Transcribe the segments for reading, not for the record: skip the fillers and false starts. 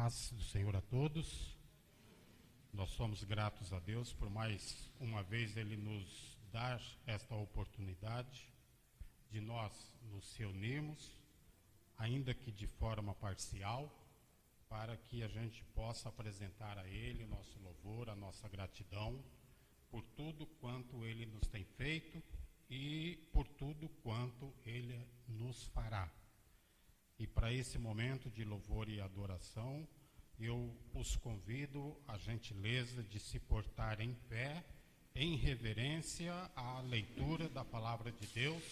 Paz do Senhor a todos. Nós somos gratos a Deus por mais uma vez Ele nos dar esta oportunidade de nós nos reunirmos, ainda que de forma parcial, para que a gente possa apresentar a Ele o nosso louvor, a nossa gratidão por tudo quanto Ele nos tem feito e por tudo quanto Ele nos fará. E para esse momento de louvor e adoração, eu os convido a gentileza de se portar em pé, em reverência à leitura da Palavra de Deus,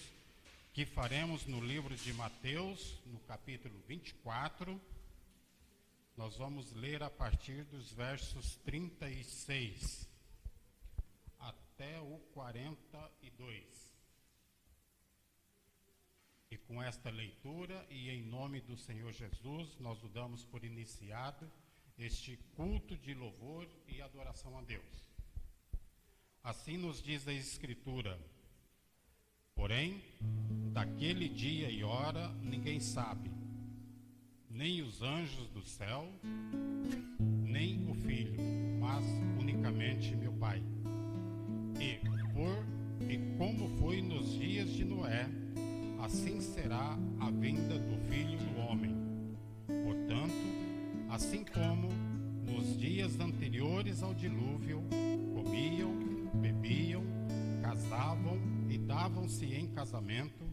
que faremos no livro de Mateus, no capítulo 24. Nós vamos ler a partir dos versos 36 até o 42. E com esta leitura e em nome do Senhor Jesus, nós o damos por iniciado este culto de louvor e adoração a Deus. Assim nos diz a Escritura: porém, daquele dia e hora ninguém sabe, nem os anjos do céu, nem o Filho, mas unicamente meu Pai. E como foi nos dias de Noé, assim será a vinda do Filho do Homem. Portanto, assim como nos dias anteriores ao dilúvio, comiam, bebiam, casavam e davam-se em casamento,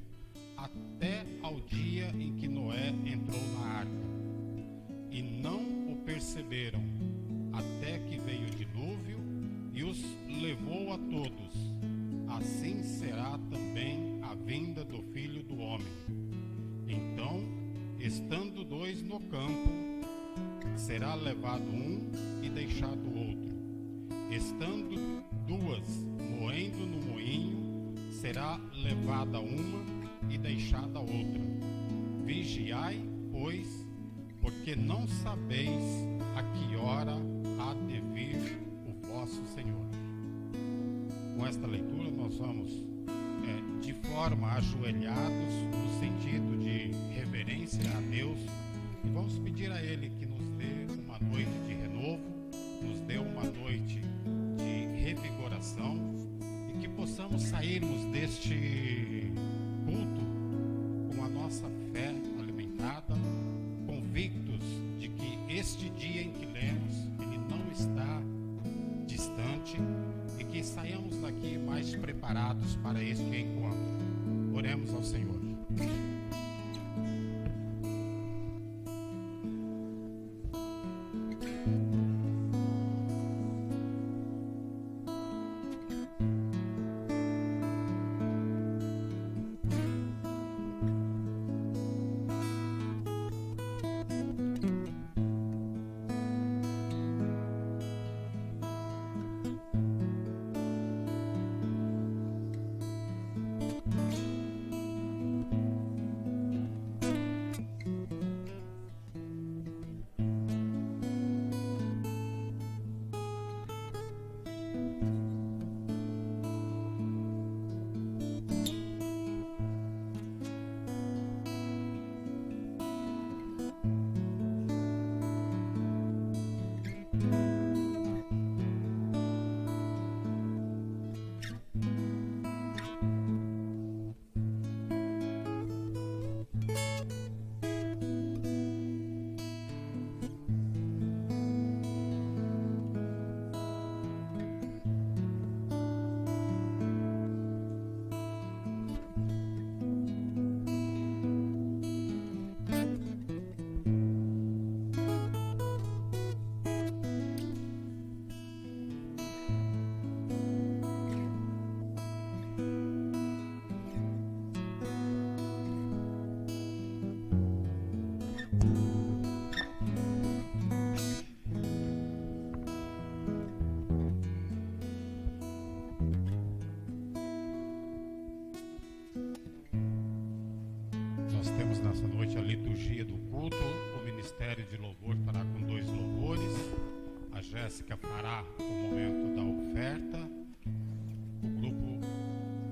até ao dia em que Noé entrou na arca. E não o perceberam, até que veio o dilúvio e os levou a todos. Assim será também a vinda do Filho do Homem. Então, estando dois no campo, será levado um e deixado o outro. Estando duas moendo no moinho, será levada uma e deixada a outra. Vigiai, pois, porque não sabeis a que hora há de vir o vosso Senhor. Com esta leitura nós vamos de forma ajoelhados, no sentido de reverência a Deus, e vamos pedir a Ele que nos dê uma noite de renovo, nos dê uma noite de revigoração e que possamos sairmos deste culto com a nossa fé alimentada, convictos de que este dia em que lemos, ele não está distante, e que saiamos daqui mais preparados para este encontro. Oremos ao Senhor. Nessa noite a liturgia do culto, o Ministério de Louvor fará com 2 louvores, a Jéssica fará o momento da oferta, o grupo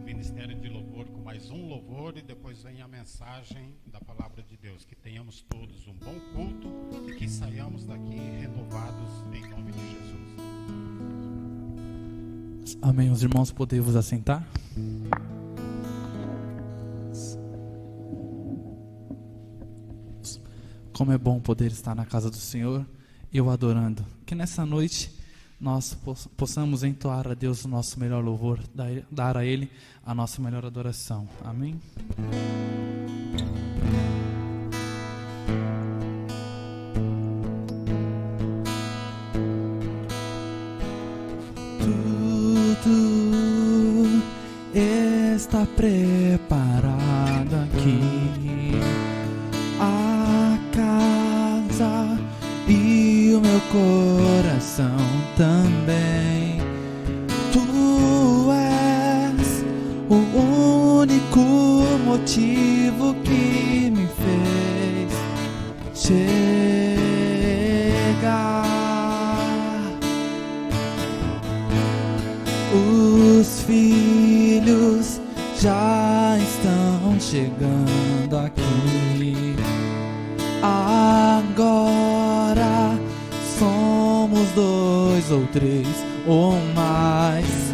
Ministério de Louvor com mais um louvor e depois vem a mensagem da palavra de Deus. Que tenhamos todos um bom culto e que saiamos daqui renovados em nome de Jesus. Amém. Os irmãos, podem vos assentar? Como é bom poder estar na casa do Senhor e o adorando. Que nessa noite nós possamos entoar a Deus o nosso melhor louvor, dar a Ele a nossa melhor adoração. Amém? Tudo está preparado aqui, a casa e o meu coração também. Tu és o único motivo que me fez chegar. Os filhos já estão chegando aqui. Agora somos 2 ou 3 ou mais.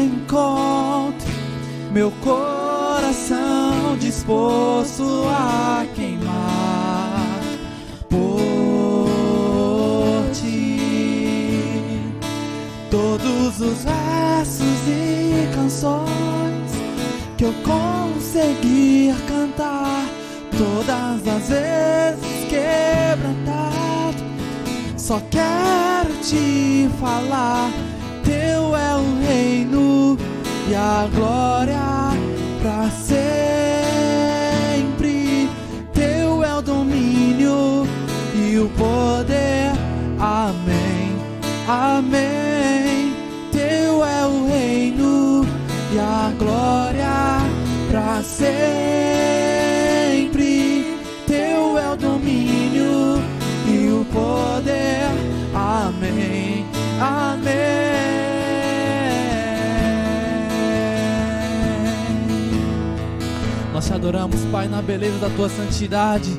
Encontre meu coração disposto a queimar por ti. Todos os versos e canções que eu conseguir cantar, todas as vezes quebrantado, só quero te falar. Teu é o reino e a glória pra sempre. Teu é o domínio e o poder. Amém, amém. Teu é o reino e a glória pra sempre. Teu é o domínio e o poder. Amém, amém. Nós te adoramos, Pai, na beleza da tua santidade.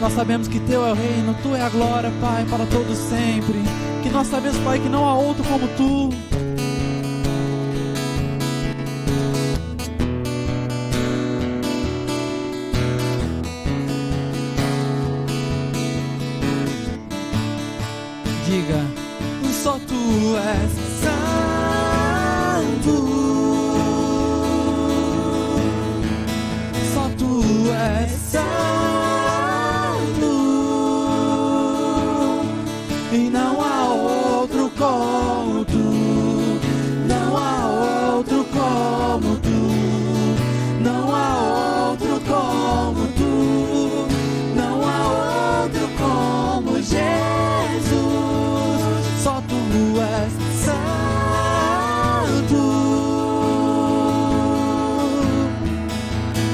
Nós sabemos que teu é o reino, tu é a glória, Pai, para todos sempre. Que nós sabemos, Pai, que não há outro como tu. Diga, só tu és santo, só tu és santo, e não há outro como tu, não há outro como tu, não há outro como tu, não há outro como Jesus. Só tu és santo,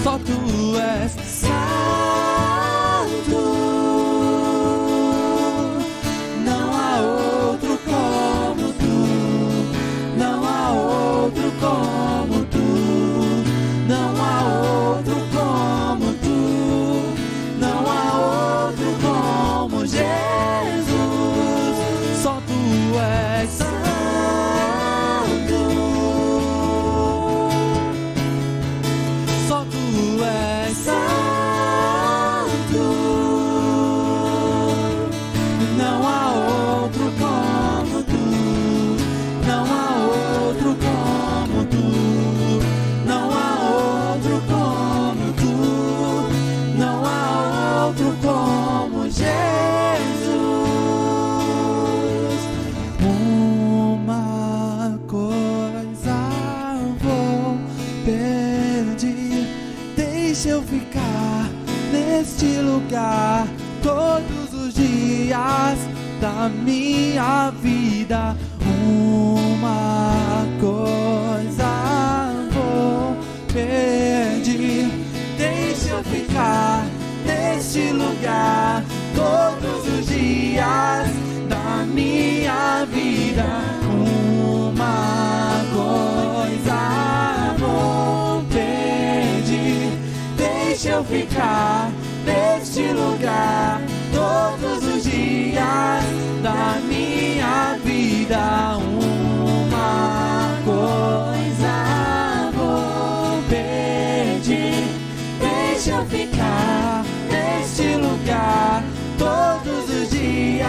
só tu és santo, não há outro como tu, não há outro como tu, não há outro como tu, não há outro como Jesus. Só tu és santo, só tu és santo, não há outro como tu, não há outro como tu, não há outro como tu, não há outro como Jesus. Uma coisa vou pedir, deixa eu ficar neste lugar todos os dias da minha vida. Uma coisa vou pedir, deixa eu ficar neste lugar todos os dias da minha vida. Uma coisa vou eu ficar neste lugar todos os dias da minha vida. Uma coisa vou pedir, deixa eu ficar neste lugar todos os dias.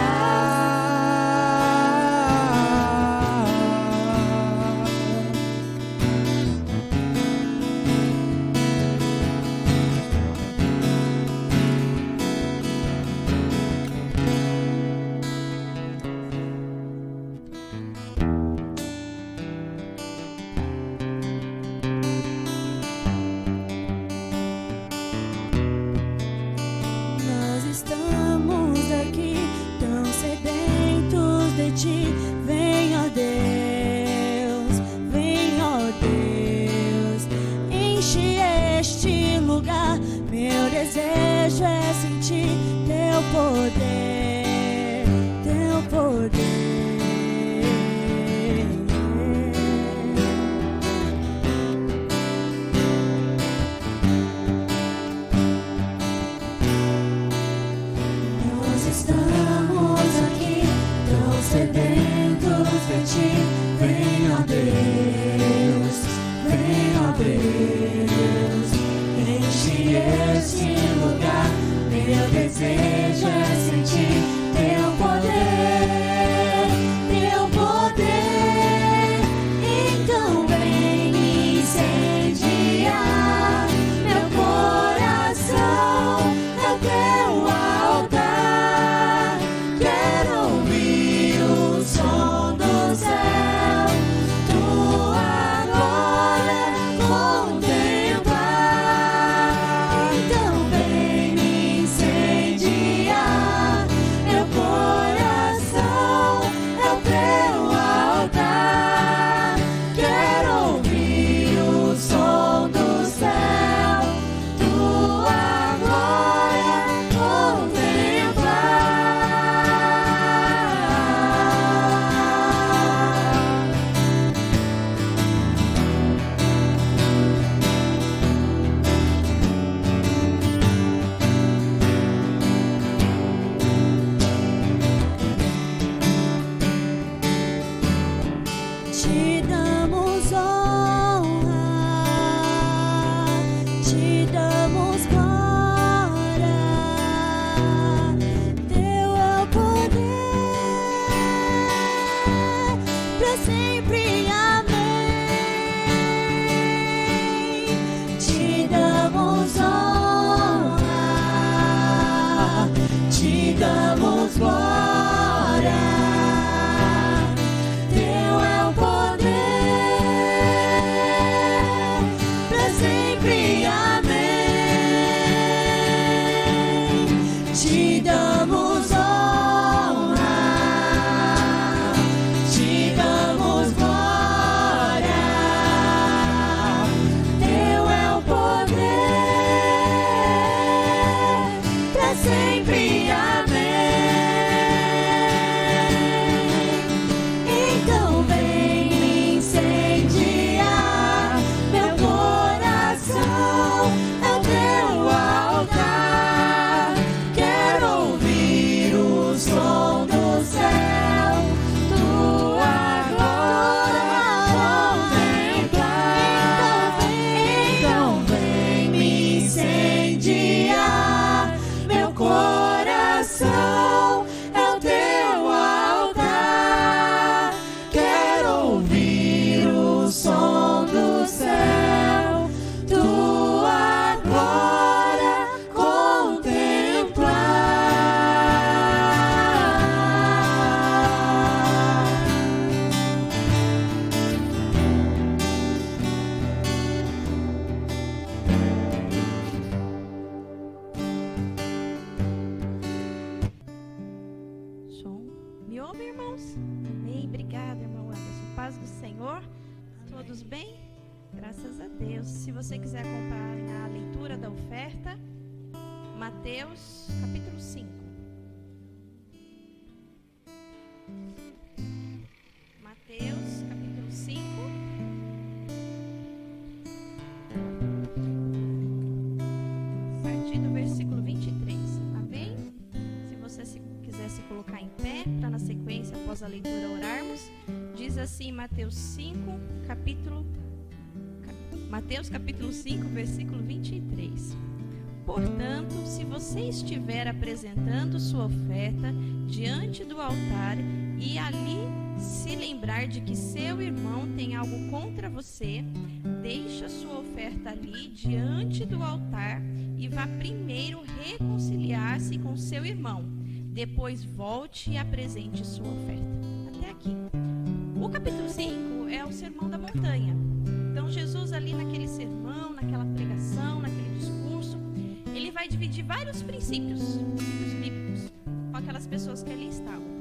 Vem, ó Deus, enche este lugar. Meu desejo é sentir teu poder, teu poder. Nós estamos aqui tão sedentos de ti. Vem, ó Deus, enche este lugar. Meu desejo é sentir teu poder, teu poder. Então vem incendiar meu coração, é teu altar. Quero ouvir o som do céu, tua glória contemplar. Então vem me incendiar meu coração, é o teu altar. Quero ouvir o som do céu, tua glória contemplar. Te damos honra, te damos glória. Teu é o poder pra sempre. Amém. Te damos honra, te damos glória. Teu é o poder pra sempre. Amém. Te damos honra, te damos glória. Teu é o poder pra sempre. Amém. Então vem incendiar meu coração, é o teu altar. Quero ouvir o som do céu, tua glória contemplar. Então vem me incendiar meu coração, é o teu altar. Quero ouvir o som do céu, tua glória contemplar. Som. Me ouvem, irmãos? Amém. Obrigada, irmão Anderson. Paz do Senhor. Todos bem? Graças a Deus. Se você quiser acompanhar a leitura da oferta, Mateus, capítulo 5. Mateus, capítulo 5. assim em Mateus capítulo 5, versículo 23. Portanto, se você estiver apresentando sua oferta diante do altar e ali se lembrar de que seu irmão tem algo contra você, deixe a sua oferta ali diante do altar e vá primeiro reconciliar-se com seu irmão. Depois volte e apresente sua oferta. Até aqui. O capítulo 5 é o Sermão da Montanha. Então, Jesus ali naquele sermão, naquela pregação, naquele discurso, ele vai dividir vários princípios bíblicos com aquelas pessoas que ali estavam.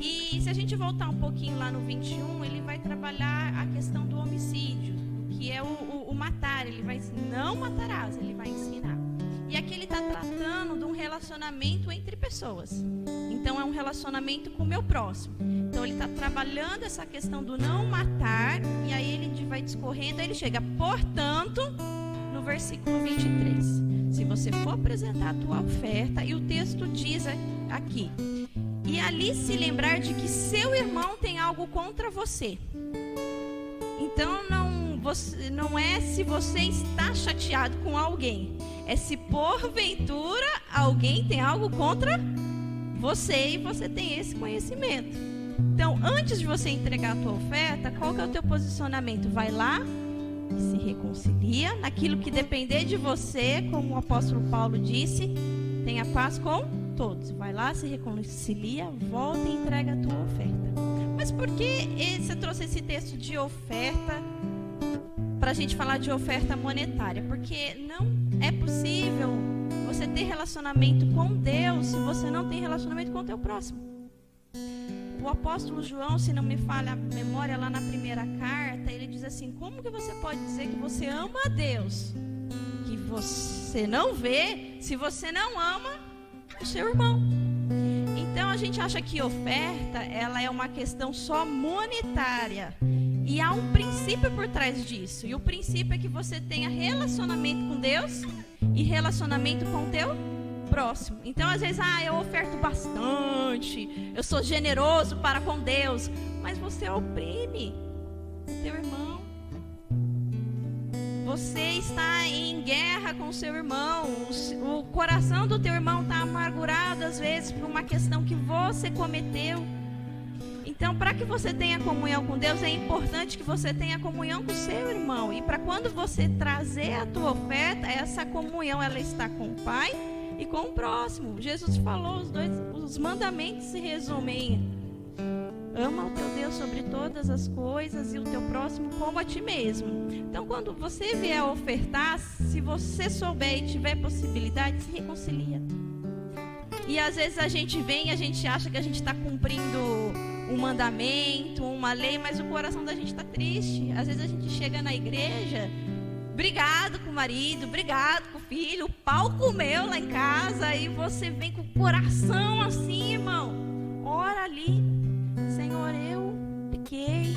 E se a gente voltar um pouquinho lá no 21, ele vai trabalhar a questão do homicídio, que é o matar. Ele vai ensinar, não matarás, ele vai ensinar. E aqui ele está tratando de um relacionamento entre pessoas. Então é um relacionamento com o meu próximo. Então ele está trabalhando essa questão do não matar. E aí ele vai discorrendo, aí ele chega, portanto, no versículo 23. Se você for apresentar a tua oferta, e o texto diz aqui, e ali se lembrar de que seu irmão tem algo contra você. Então não é se você está chateado com alguém, é se porventura alguém tem algo contra você e você tem esse conhecimento. Então, antes de você entregar a tua oferta, qual que é o teu posicionamento? Vai lá e se reconcilia naquilo que depender de você, como o apóstolo Paulo disse, tenha paz com todos. Vai lá, se reconcilia, volta e entrega a tua oferta. Mas por que você trouxe esse texto de oferta para a gente falar de oferta monetária? Porque não é possível você ter relacionamento com Deus se você não tem relacionamento com o teu próximo. O apóstolo João, se não me falha a memória, lá na primeira carta, ele diz assim: como que você pode dizer que você ama a Deus, que você não vê, se você não ama o seu irmão? Então a gente acha que oferta, ela é uma questão só monetária. E há um princípio por trás disso. E o princípio é que você tenha relacionamento com Deus e relacionamento com o teu próximo. Então às vezes, eu oferto bastante, eu sou generoso para com Deus, mas você oprime o teu irmão. Você está em guerra com o seu irmão. O coração do teu irmão está amargurado às vezes por uma questão que você cometeu. Então, para que você tenha comunhão com Deus, é importante que você tenha comunhão com o seu irmão. E para quando você trazer a tua oferta, essa comunhão ela está com o Pai e com o próximo. Jesus falou, os mandamentos se resumem em: ama o teu Deus sobre todas as coisas e o teu próximo como a ti mesmo. Então, quando você vier ofertar, se você souber e tiver possibilidade, se reconcilia. E às vezes a gente vem e a gente acha que a gente está cumprindo um mandamento, uma lei, mas o coração da gente está triste. Às vezes a gente chega na igreja, brigado com o marido, brigado com o filho, o pau comeu lá em casa, e você vem com o coração assim, irmão. Ora ali: Senhor, eu pequei,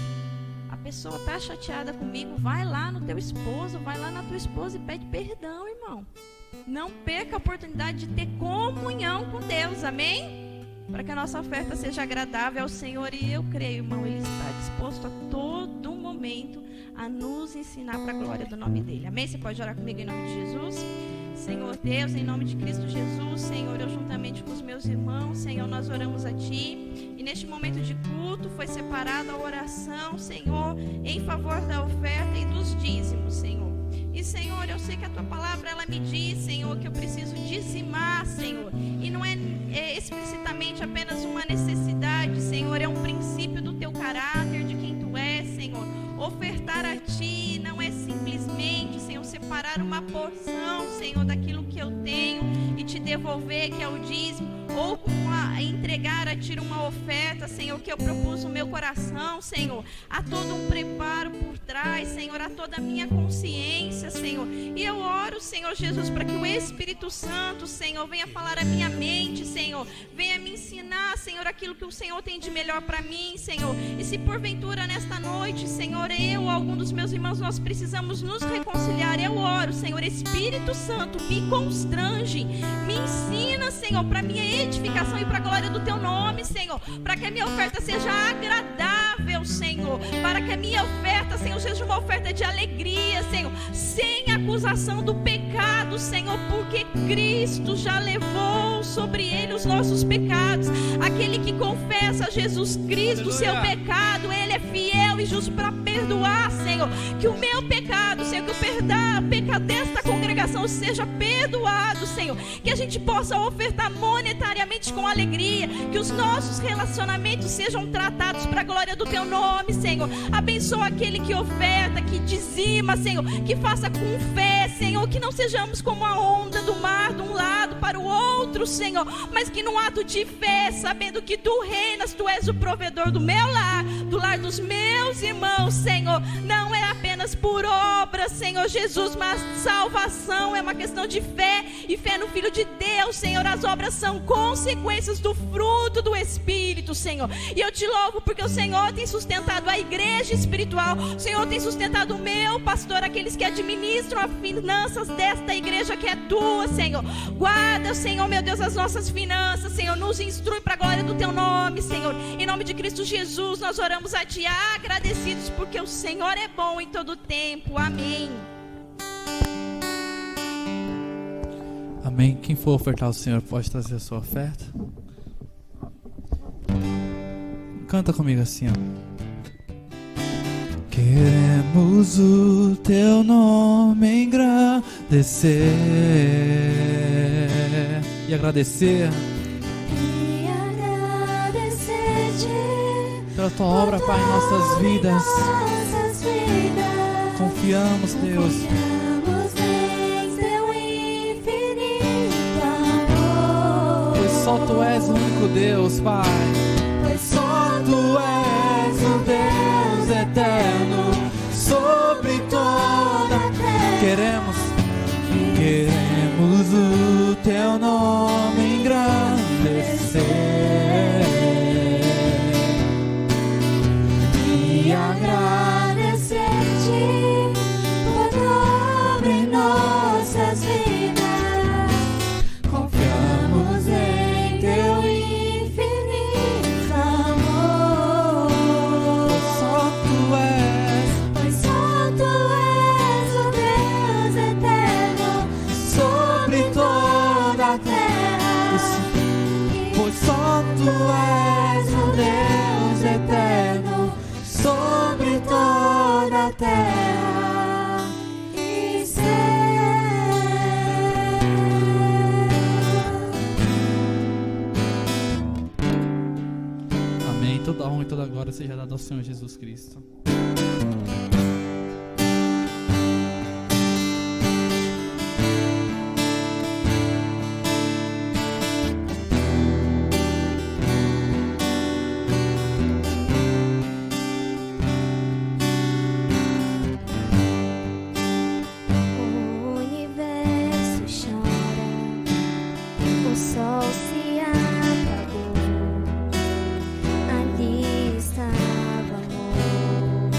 a pessoa está chateada comigo. Vai lá no teu esposo, vai lá na tua esposa e pede perdão, irmão. Não perca a oportunidade de ter comunhão com Deus, amém? Para que a nossa oferta seja agradável ao Senhor. E eu creio, irmão, Ele está disposto a todo momento a nos ensinar para a glória do nome dEle, amém? Você pode orar comigo em nome de Jesus? Senhor Deus, em nome de Cristo Jesus, Senhor, eu juntamente com os meus irmãos, Senhor, nós oramos a Ti. E neste momento de culto foi separada a oração, Senhor, em favor da oferta e dos dízimos, Senhor. E, Senhor, eu sei que a Tua palavra, ela me diz, Senhor, que eu preciso dizimar, Senhor. E não é explicitamente apenas uma necessidade, Senhor, é um princípio do Teu caráter, de quem Tu és, Senhor. Ofertar a Ti não é simplesmente, Senhor, separar uma porção, Senhor, daquilo que eu tenho e Te devolver, que é o dízimo, ou entregar a Ti uma oferta, Senhor, que eu propus no meu coração, Senhor. Há todo um preparo por trás, Senhor, há toda a minha consciência, Senhor. E eu oro, Senhor Jesus, para que o Espírito Santo, Senhor, venha falar a minha mente, Senhor. Venha me ensinar, Senhor, aquilo que o Senhor tem de melhor para mim, Senhor. E se porventura nesta noite, Senhor, eu ou algum dos meus irmãos, nós precisamos nos reconciliar, eu oro, Senhor, Espírito Santo, me constrange, me ensina, Senhor, para minha edificação e para a glória do Teu nome, Senhor, para que a minha oferta seja agradável agradável, Senhor, para que a minha oferta, Senhor, seja uma oferta de alegria, Senhor, sem acusação do pecado, Senhor, porque Cristo já levou sobre ele os nossos pecados. Aquele que confessa a Jesus Cristo o seu pecado, ele é fiel e justo para perdoar, Senhor, que o meu pecado, Senhor, que o pecado desta congregação seja perdoado, Senhor, que a gente possa ofertar monetariamente com alegria, que os nossos relacionamentos sejam tratados para a glória do teu nome, Senhor. Abençoa aquele que oferta, que dizima, Senhor, que faça com fé, Senhor, que não sejamos como a onda do mar, de um lado para o outro, Senhor, mas que num ato de fé, sabendo que tu reinas, tu és o provedor do meu lar, do lar dos meus irmãos, Senhor, não é apenas por obra, Senhor Jesus, mas salvação é uma questão de fé, e fé no Filho de Deus, Senhor. As obras são consequências do fruto do Espírito, Senhor, e eu te louvo porque o Senhor tem sustentado a igreja espiritual, o Senhor tem sustentado o meu pastor, aqueles que administram as finanças desta igreja que é tua, Senhor. Guarda, Senhor, meu Deus, as nossas finanças, Senhor, nos instrui para a glória do teu nome, Senhor. Em nome de Cristo Jesus, nós oramos a ti agradecidos, porque o Senhor é bom em todo tempo. Amém. Amém. Quem for ofertar ao Senhor pode trazer a sua oferta. Canta comigo assim, ó. Queremos o teu nome engrandecer e agradecer E agradecer-te pela tua obra, Pai, em nossas vidas. nossas vidas. Confiamos, Deus, Confiamos em teu infinito amor. pois só tu és o único Deus, Pai. Pois Só tu és o Deus eterno sobre toda a terra. Queremos o teu nome engrandecer e agradecer-te por tua obra em nossas vidas. Confiamos em teu infinito amor. Só tu és Pois só tu és o Deus eterno sobre toda a terra. Pois só tu és o Deus eterno sobre toda a terra e céu. Amém. Toda honra e toda glória seja dada ao Senhor Jesus Cristo. O universo chora, o sol se apagou, ali estava amor.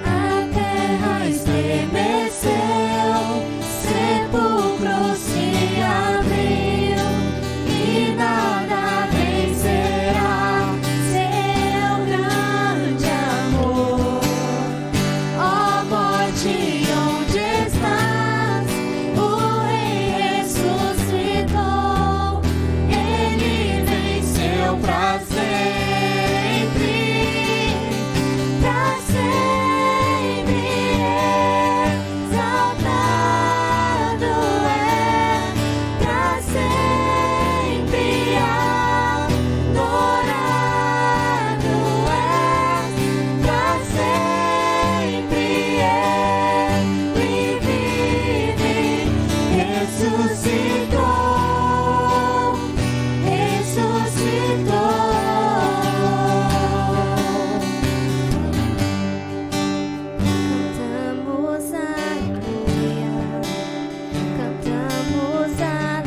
A terra estremeceu, sepulcro se abriu e nada vencerá seu grande amor. Ó morte, onde estás? O Rei ressuscitou, ele venceu pra sempre, pra sempre exaltado é, pra sempre adorado é, pra sempre ele vive, ressuscitou, ressuscitou. Cantamos aleluia, cantamos aleluia,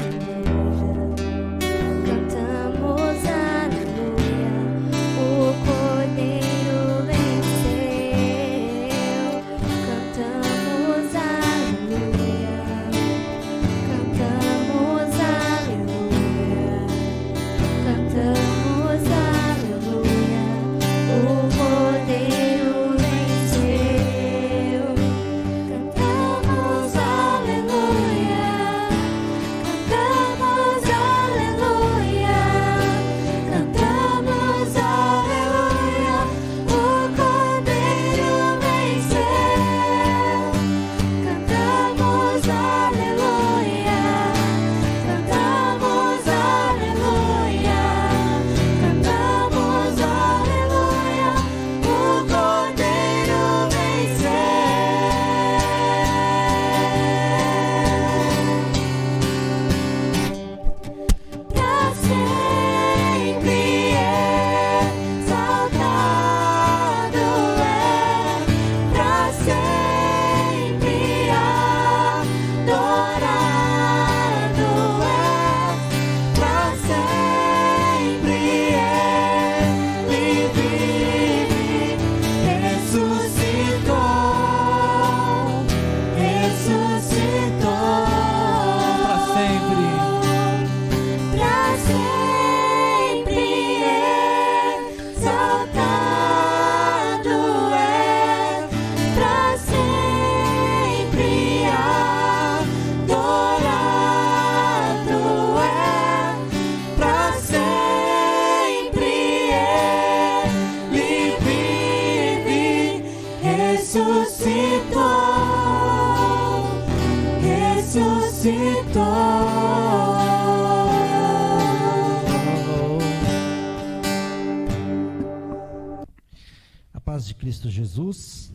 cantamos aleluia. O Cordeiro venceu. Cantamos aleluia, cantamos aleluia, cantamos aleluia. O Cordeiro venceu. Cantamos aleluia, cantamos aleluia, cantamos aleluia. O Cordeiro venceu. Cantamos aleluia, cantamos aleluia, cantamos aleluia. O Cordeiro venceu. Pra sempre exaltado é, pra sempre adorado é, pra sempre ele vive, ressuscitou, ressuscitou. Pra sempre. Pra sempre exaltado é, pra sempre adorado é, pra sempre ele vive, ressuscitou, ressuscitou. A paz de Cristo Jesus.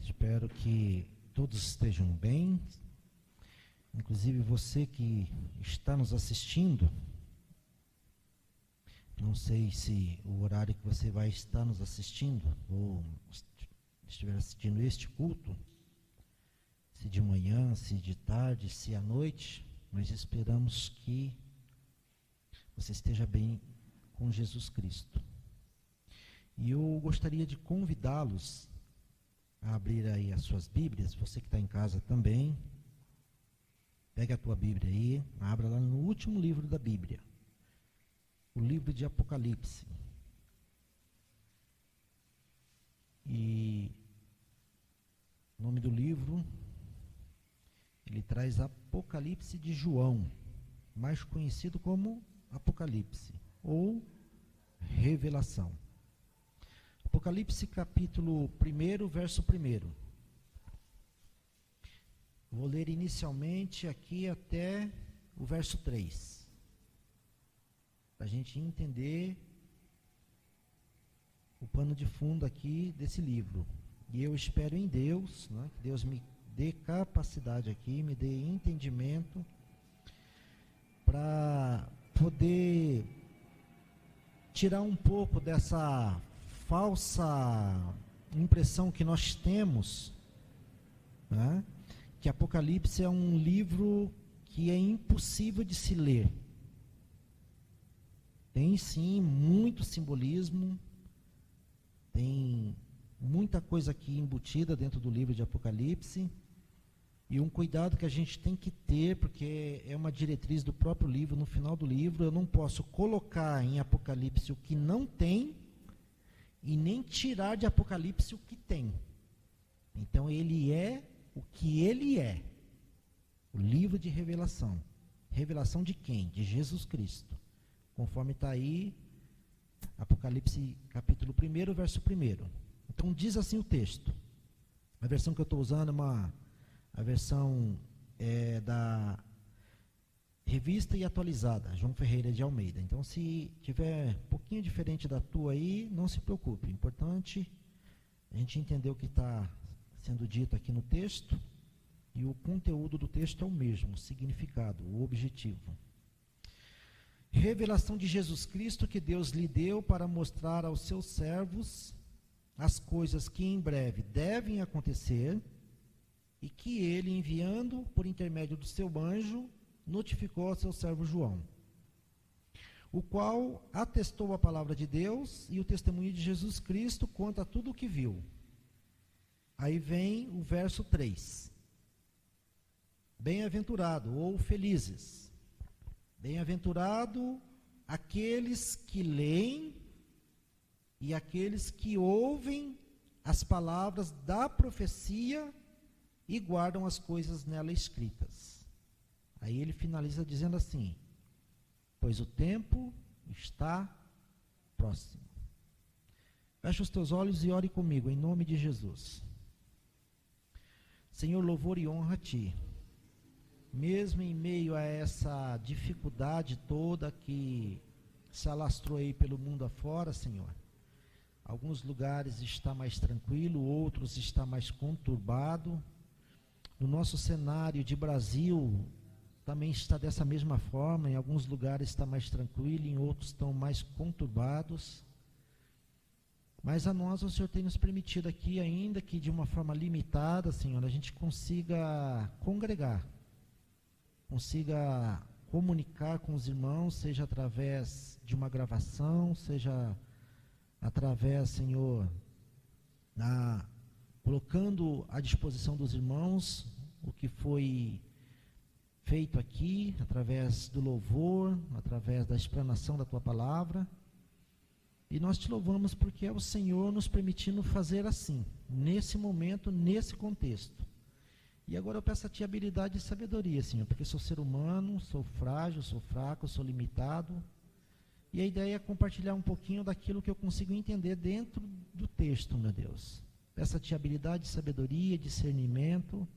Espero que todos estejam bem, inclusive você que está nos assistindo. Não sei se o horário que você vai estar nos assistindo, ou estiver assistindo este culto, se de manhã, se de tarde, se à noite, mas esperamos que você esteja bem com Jesus Cristo. E eu gostaria de convidá-los a abrir aí as suas Bíblias, você que está em casa também. Pega a tua Bíblia aí, abra lá no último livro da Bíblia, o livro de Apocalipse. E o nome do livro, ele traz Apocalipse de João, mais conhecido como Apocalipse ou Revelação. Apocalipse capítulo 1, verso 1. Vou ler inicialmente aqui até o verso 3, para a gente entender o pano de fundo aqui desse livro. E eu espero em Deus, né, que Deus me dê capacidade aqui, me dê entendimento para poder tirar um pouco dessa falsa impressão que nós temos, né, que Apocalipse é um livro que é impossível de se ler. Tem sim muito simbolismo, tem muita coisa aqui embutida dentro do livro de Apocalipse, e um cuidado que a gente tem que ter, porque é uma diretriz do próprio livro. No final do livro eu não posso colocar em Apocalipse o que não tem e nem tirar de Apocalipse o que tem. Então ele é o que ele é, o livro de revelação. Revelação de quem? De Jesus Cristo, conforme está aí Apocalipse capítulo 1, verso 1. Então diz assim o texto. A versão que eu estou usando é a versão da Revista e Atualizada, João Ferreira de Almeida. Então, se tiver um pouquinho diferente da tua aí, não se preocupe. O importante é a gente entender o que está sendo dito aqui no texto, e o conteúdo do texto é o mesmo, o significado, o objetivo. Revelação de Jesus Cristo que Deus lhe deu para mostrar aos seus servos as coisas que em breve devem acontecer, e que ele, enviando por intermédio do seu anjo, notificou ao seu servo João, o qual atestou a palavra de Deus e o testemunho de Jesus Cristo quanto a tudo o que viu. Aí vem o verso 3. Bem-aventurado ou felizes. Bem-aventurado aqueles que leem e aqueles que ouvem as palavras da profecia e guardam as coisas nela escritas. Aí ele finaliza dizendo assim: pois o tempo está próximo. Feche os teus olhos e ore comigo, em nome de Jesus. Senhor, louvor e honra a Ti. Mesmo em meio a essa dificuldade toda que se alastrou aí pelo mundo afora, Senhor, alguns lugares está mais tranquilo, outros está mais conturbado. No nosso cenário de Brasil também está dessa mesma forma. Em alguns lugares está mais tranquilo, em outros estão mais conturbados. Mas a nós o Senhor tem nos permitido aqui, ainda que de uma forma limitada, Senhor, a gente consiga congregar, consiga comunicar com os irmãos, seja através de uma gravação, seja através, Senhor, colocando à disposição dos irmãos o que foi feito aqui, através do louvor, através da explanação da Tua palavra. E nós Te louvamos porque é o Senhor nos permitindo fazer assim, nesse momento, nesse contexto. E agora eu peço a Ti habilidade e sabedoria, Senhor, porque sou ser humano, sou frágil, sou fraco, sou limitado. E a ideia é compartilhar um pouquinho daquilo que eu consigo entender dentro do texto, meu Deus. Peço a Ti habilidade, sabedoria, discernimento,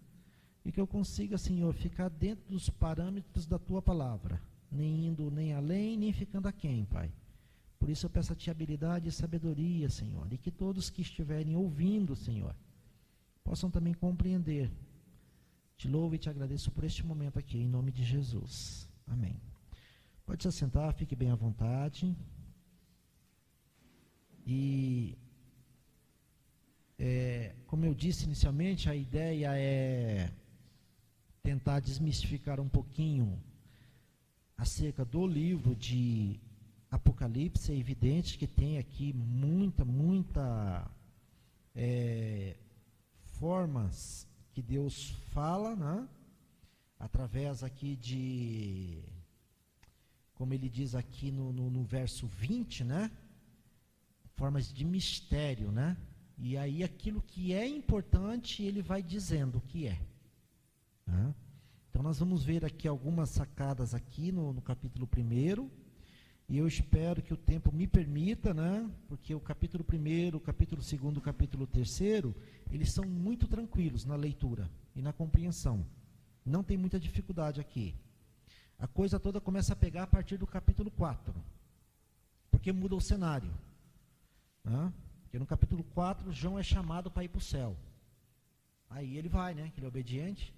e que eu consiga, Senhor, ficar dentro dos parâmetros da Tua palavra, nem indo nem além, nem ficando aquém, Pai. Por isso eu peço a Ti habilidade e sabedoria, Senhor, e que todos que estiverem ouvindo, Senhor, possam também compreender. Te louvo e Te agradeço por este momento aqui, em nome de Jesus. Amém. Pode se assentar, fique bem à vontade. E, como eu disse inicialmente, a ideia é tentar desmistificar um pouquinho acerca do livro de Apocalipse. É evidente que tem aqui muita formas que Deus fala, né? Através aqui de, como ele diz aqui no verso 20, né? Formas de mistério, né? E aí aquilo que é importante, ele vai dizendo o que é. Né? Então nós vamos ver aqui algumas sacadas aqui no capítulo 1, e eu espero que o tempo me permita, né? Porque o capítulo 1, o capítulo 2, o capítulo 3, eles são muito tranquilos na leitura e na compreensão. Não tem muita dificuldade aqui. A coisa toda começa a pegar a partir do capítulo 4, porque muda o cenário. Né? Porque no capítulo 4, João é chamado para ir para o céu. Aí ele vai, né? Que ele é obediente.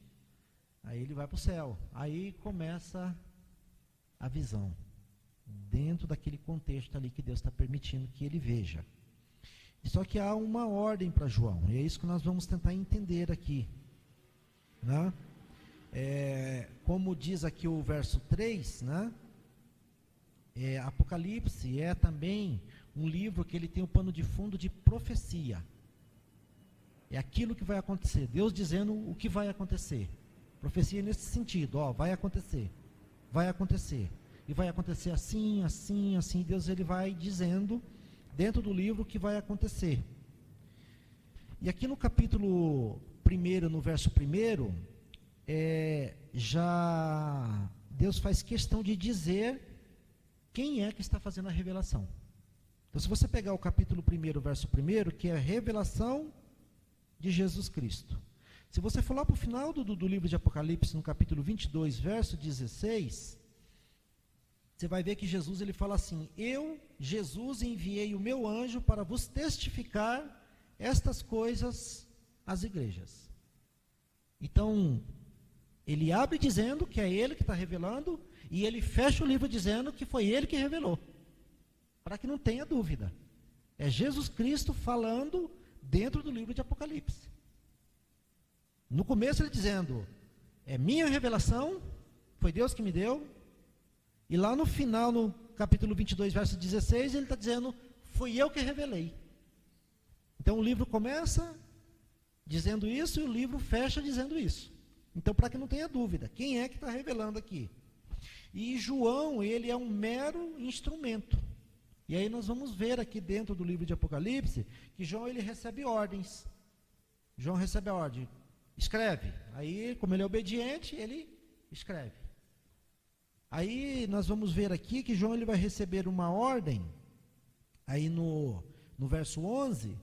Aí ele vai para o céu. Aí começa a visão, dentro daquele contexto ali que Deus está permitindo que ele veja. Só que há uma ordem para João, e é isso que nós vamos tentar entender aqui. né? Como diz aqui o verso 3, né? Apocalipse é também um livro que ele tem um pano de fundo de profecia. É aquilo que vai acontecer, Deus dizendo o que vai acontecer. Profecia nesse sentido, vai acontecer, e vai acontecer assim, assim, assim. Deus ele vai dizendo dentro do livro o que vai acontecer. E aqui no capítulo 1, no verso 1, já Deus faz questão de dizer quem é que está fazendo a revelação. Então, se você pegar o capítulo 1, verso 1, que é a revelação de Jesus Cristo. Se você for lá para o final do livro de Apocalipse, no capítulo 22, verso 16, você vai ver que Jesus ele fala assim: eu, Jesus, enviei o meu anjo para vos testificar estas coisas às igrejas. Então, ele abre dizendo que é ele que está revelando, e ele fecha o livro dizendo que foi ele que revelou, para que não tenha dúvida. É Jesus Cristo falando dentro do livro de Apocalipse. No começo ele dizendo, é minha revelação, foi Deus que me deu. E lá no final, no capítulo 22, verso 16, ele está dizendo, fui eu que revelei. Então o livro começa dizendo isso e o livro fecha dizendo isso. Então, para que não tenha dúvida, quem é que está revelando aqui? E João, ele é um mero instrumento. E aí nós vamos ver aqui dentro do livro de Apocalipse, que João ele recebe ordens. João recebe a ordem, escreve. Aí, como ele é obediente, ele escreve. Aí nós vamos ver aqui que João ele vai receber uma ordem. Aí no verso 11,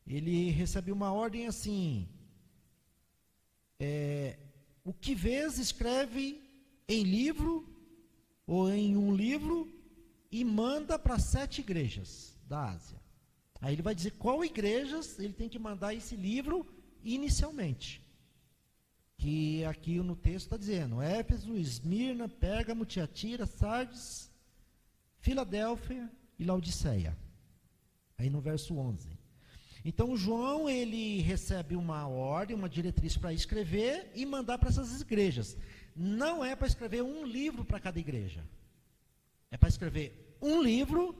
ele recebe uma ordem assim: o que vês, escreve em livro, ou em um livro, e manda para 7 igrejas da Ásia. Aí ele vai dizer qual igrejas ele tem que mandar esse livro inicialmente. Que aqui no texto está dizendo: Éfeso, Esmirna, Pérgamo, Tiatira, Sardes, Filadélfia e Laodiceia. Aí no verso 11. Então João ele recebe uma ordem, uma diretriz para escrever e mandar para essas igrejas. Não é para escrever um livro para cada igreja. É para escrever um livro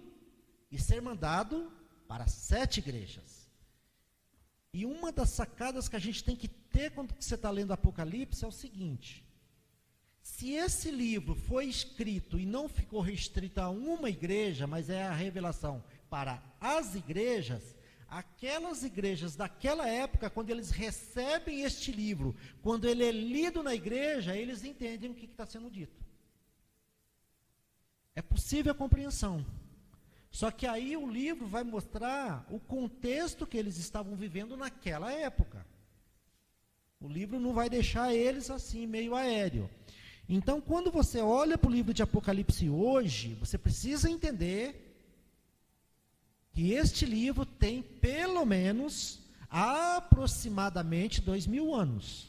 e ser mandado para 7 igrejas. E uma das sacadas que a gente tem que ter quando você está lendo Apocalipse é o seguinte: se esse livro foi escrito e não ficou restrito a uma igreja, mas é a revelação para as igrejas, aquelas igrejas daquela época, quando eles recebem este livro, quando ele é lido na igreja, eles entendem o que está sendo dito. É possível a compreensão. Só que aí o livro vai mostrar o contexto que eles estavam vivendo naquela época. O livro não vai deixar eles assim, meio aéreo. Então, quando você olha para o livro de Apocalipse hoje, você precisa entender que este livro tem pelo menos aproximadamente 2000 anos.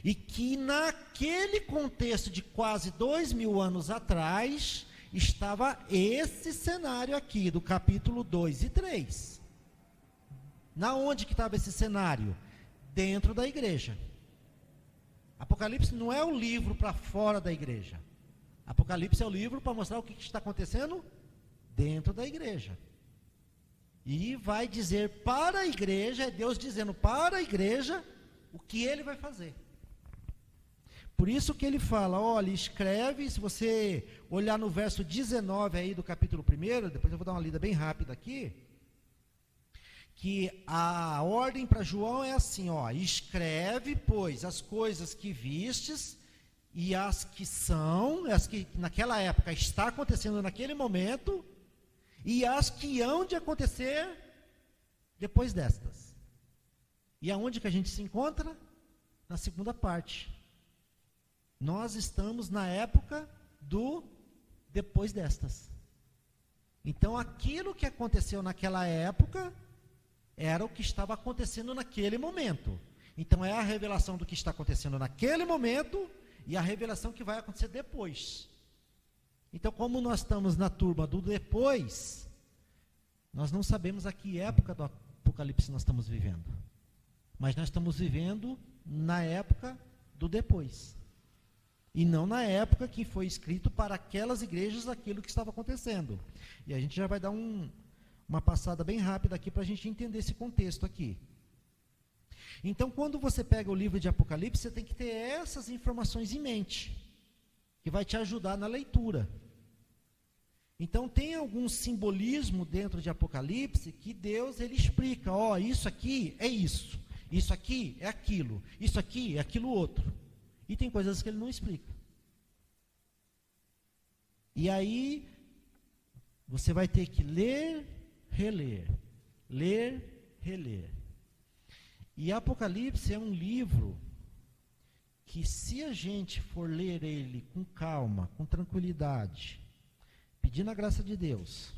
E que naquele contexto de quase 2000 anos atrás, estava esse cenário aqui, do capítulo 2 e 3. Na onde que estava esse cenário? Dentro da igreja. Apocalipse não é o livro para fora da igreja. Apocalipse é o livro para mostrar o que está acontecendo dentro da igreja. E vai dizer para a igreja, é Deus dizendo para a igreja o que ele vai fazer. Por isso que ele fala, olha, escreve, se você olhar no verso 19 aí do capítulo 1, depois eu vou dar uma lida bem rápida aqui, que a ordem para João é assim, escreve, pois, as coisas que vistes e as que são, as que naquela época está acontecendo naquele momento, e as que hão de acontecer depois destas. E aonde que a gente se encontra? Na segunda parte. Nós estamos na época do depois destas. Então, aquilo que aconteceu naquela época era o que estava acontecendo naquele momento. Então, é a revelação do que está acontecendo naquele momento e a revelação que vai acontecer depois. Então, como nós estamos na turma do depois, nós não sabemos a que época do Apocalipse nós estamos vivendo. Mas nós estamos vivendo na época do depois. E não na época que foi escrito para aquelas igrejas aquilo que estava acontecendo. E a gente já vai dar uma passada bem rápida aqui para a gente entender esse contexto aqui. Então, quando você pega o livro de Apocalipse, você tem que ter essas informações em mente, que vai te ajudar na leitura. Então, tem algum simbolismo dentro de Apocalipse que Deus ele explica, isso aqui é isso aqui é aquilo, isso aqui é aquilo outro. E tem coisas que ele não explica. E aí, você vai ter que ler, reler. Ler, reler. E Apocalipse é um livro que, se a gente for ler ele com calma, com tranquilidade, pedindo a graça de Deus,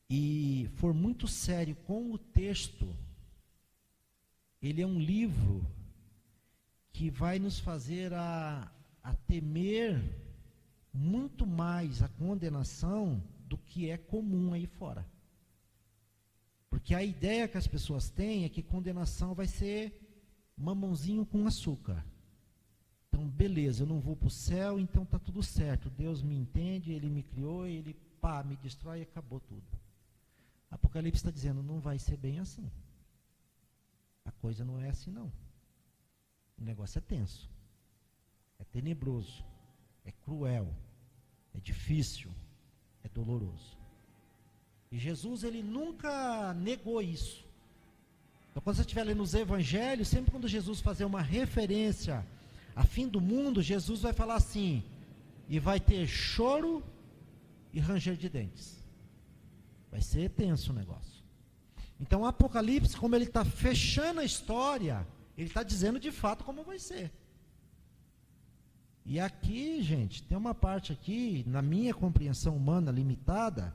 e for muito sério com o texto, ele é um livro que vai nos fazer a temer muito mais a condenação do que é comum aí fora. Porque a ideia que as pessoas têm é que condenação vai ser mamãozinho com açúcar. Então, beleza, eu não vou para o céu, então está tudo certo. Deus me entende, Ele me criou, Ele me destrói e acabou tudo. Apocalipse está dizendo, não vai ser bem assim. A coisa não é assim, não. O negócio é tenso, é tenebroso, é cruel, é difícil, é doloroso. E Jesus, ele nunca negou isso. Então, quando você estiver lendo os evangelhos, sempre quando Jesus fazer uma referência a fim do mundo, Jesus vai falar assim, e vai ter choro e ranger de dentes. Vai ser tenso o negócio. Então, o Apocalipse, como ele está fechando a história, ele está dizendo de fato como vai ser. E aqui, gente, tem uma parte aqui, na minha compreensão humana limitada,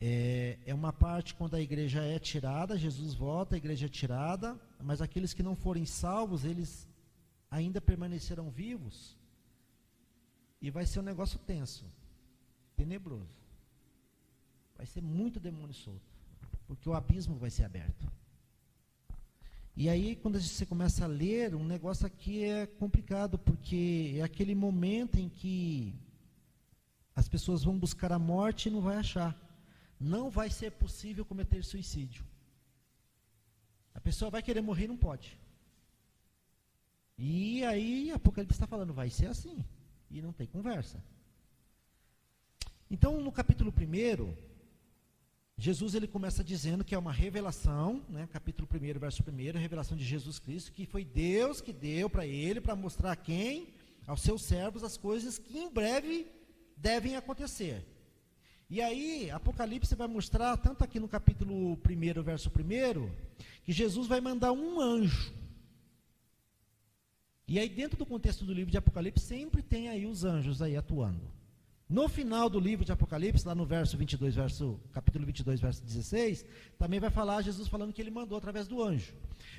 é uma parte quando a igreja é tirada, Jesus volta, a igreja é tirada, mas aqueles que não forem salvos, eles ainda permanecerão vivos, e vai ser um negócio tenso, tenebroso. Vai ser muito demônio solto, porque o abismo vai ser aberto. E aí, quando você começa a ler, um negócio aqui é complicado, porque é aquele momento em que as pessoas vão buscar a morte e não vai achar. Não vai ser possível cometer suicídio. A pessoa vai querer morrer e não pode. E aí, Apocalipse está falando, vai ser assim. E não tem conversa. Então, no capítulo 1, Jesus ele começa dizendo que é uma revelação, né, capítulo 1, verso 1, a revelação de Jesus Cristo, que foi Deus que deu para ele, para mostrar a quem? Aos seus servos as coisas que em breve devem acontecer. E aí, Apocalipse vai mostrar, tanto aqui no capítulo 1, verso 1, que Jesus vai mandar um anjo. E aí, dentro do contexto do livro de Apocalipse, sempre tem aí os anjos aí atuando. No final do livro de Apocalipse, lá no verso 22, capítulo 22, verso 16, também vai falar Jesus falando que ele mandou através do anjo.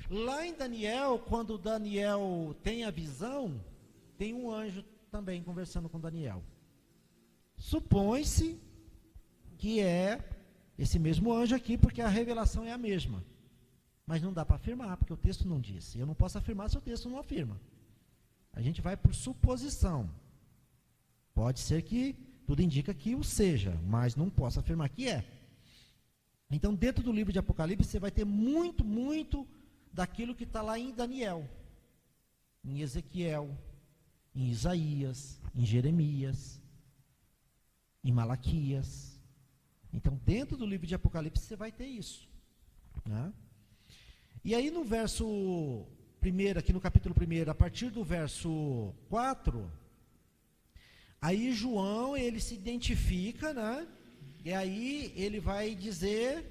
Lá em Daniel, quando Daniel tem a visão, tem um anjo também conversando com Daniel. Supõe-se que é esse mesmo anjo aqui, porque a revelação é a mesma. Mas não dá para afirmar, porque o texto não diz. Eu não posso afirmar se o texto não afirma. A gente vai por suposição. Pode ser que tudo indica que o seja, mas não posso afirmar que é. Então, dentro do livro de Apocalipse, você vai ter muito daquilo que está lá em Daniel, em Ezequiel, em Isaías, em Jeremias, em Malaquias. Então, dentro do livro de Apocalipse, você vai ter isso, né? E aí, no verso 1, aqui no capítulo 1, a partir do verso 4... Aí João, ele se identifica, né? E aí ele vai dizer,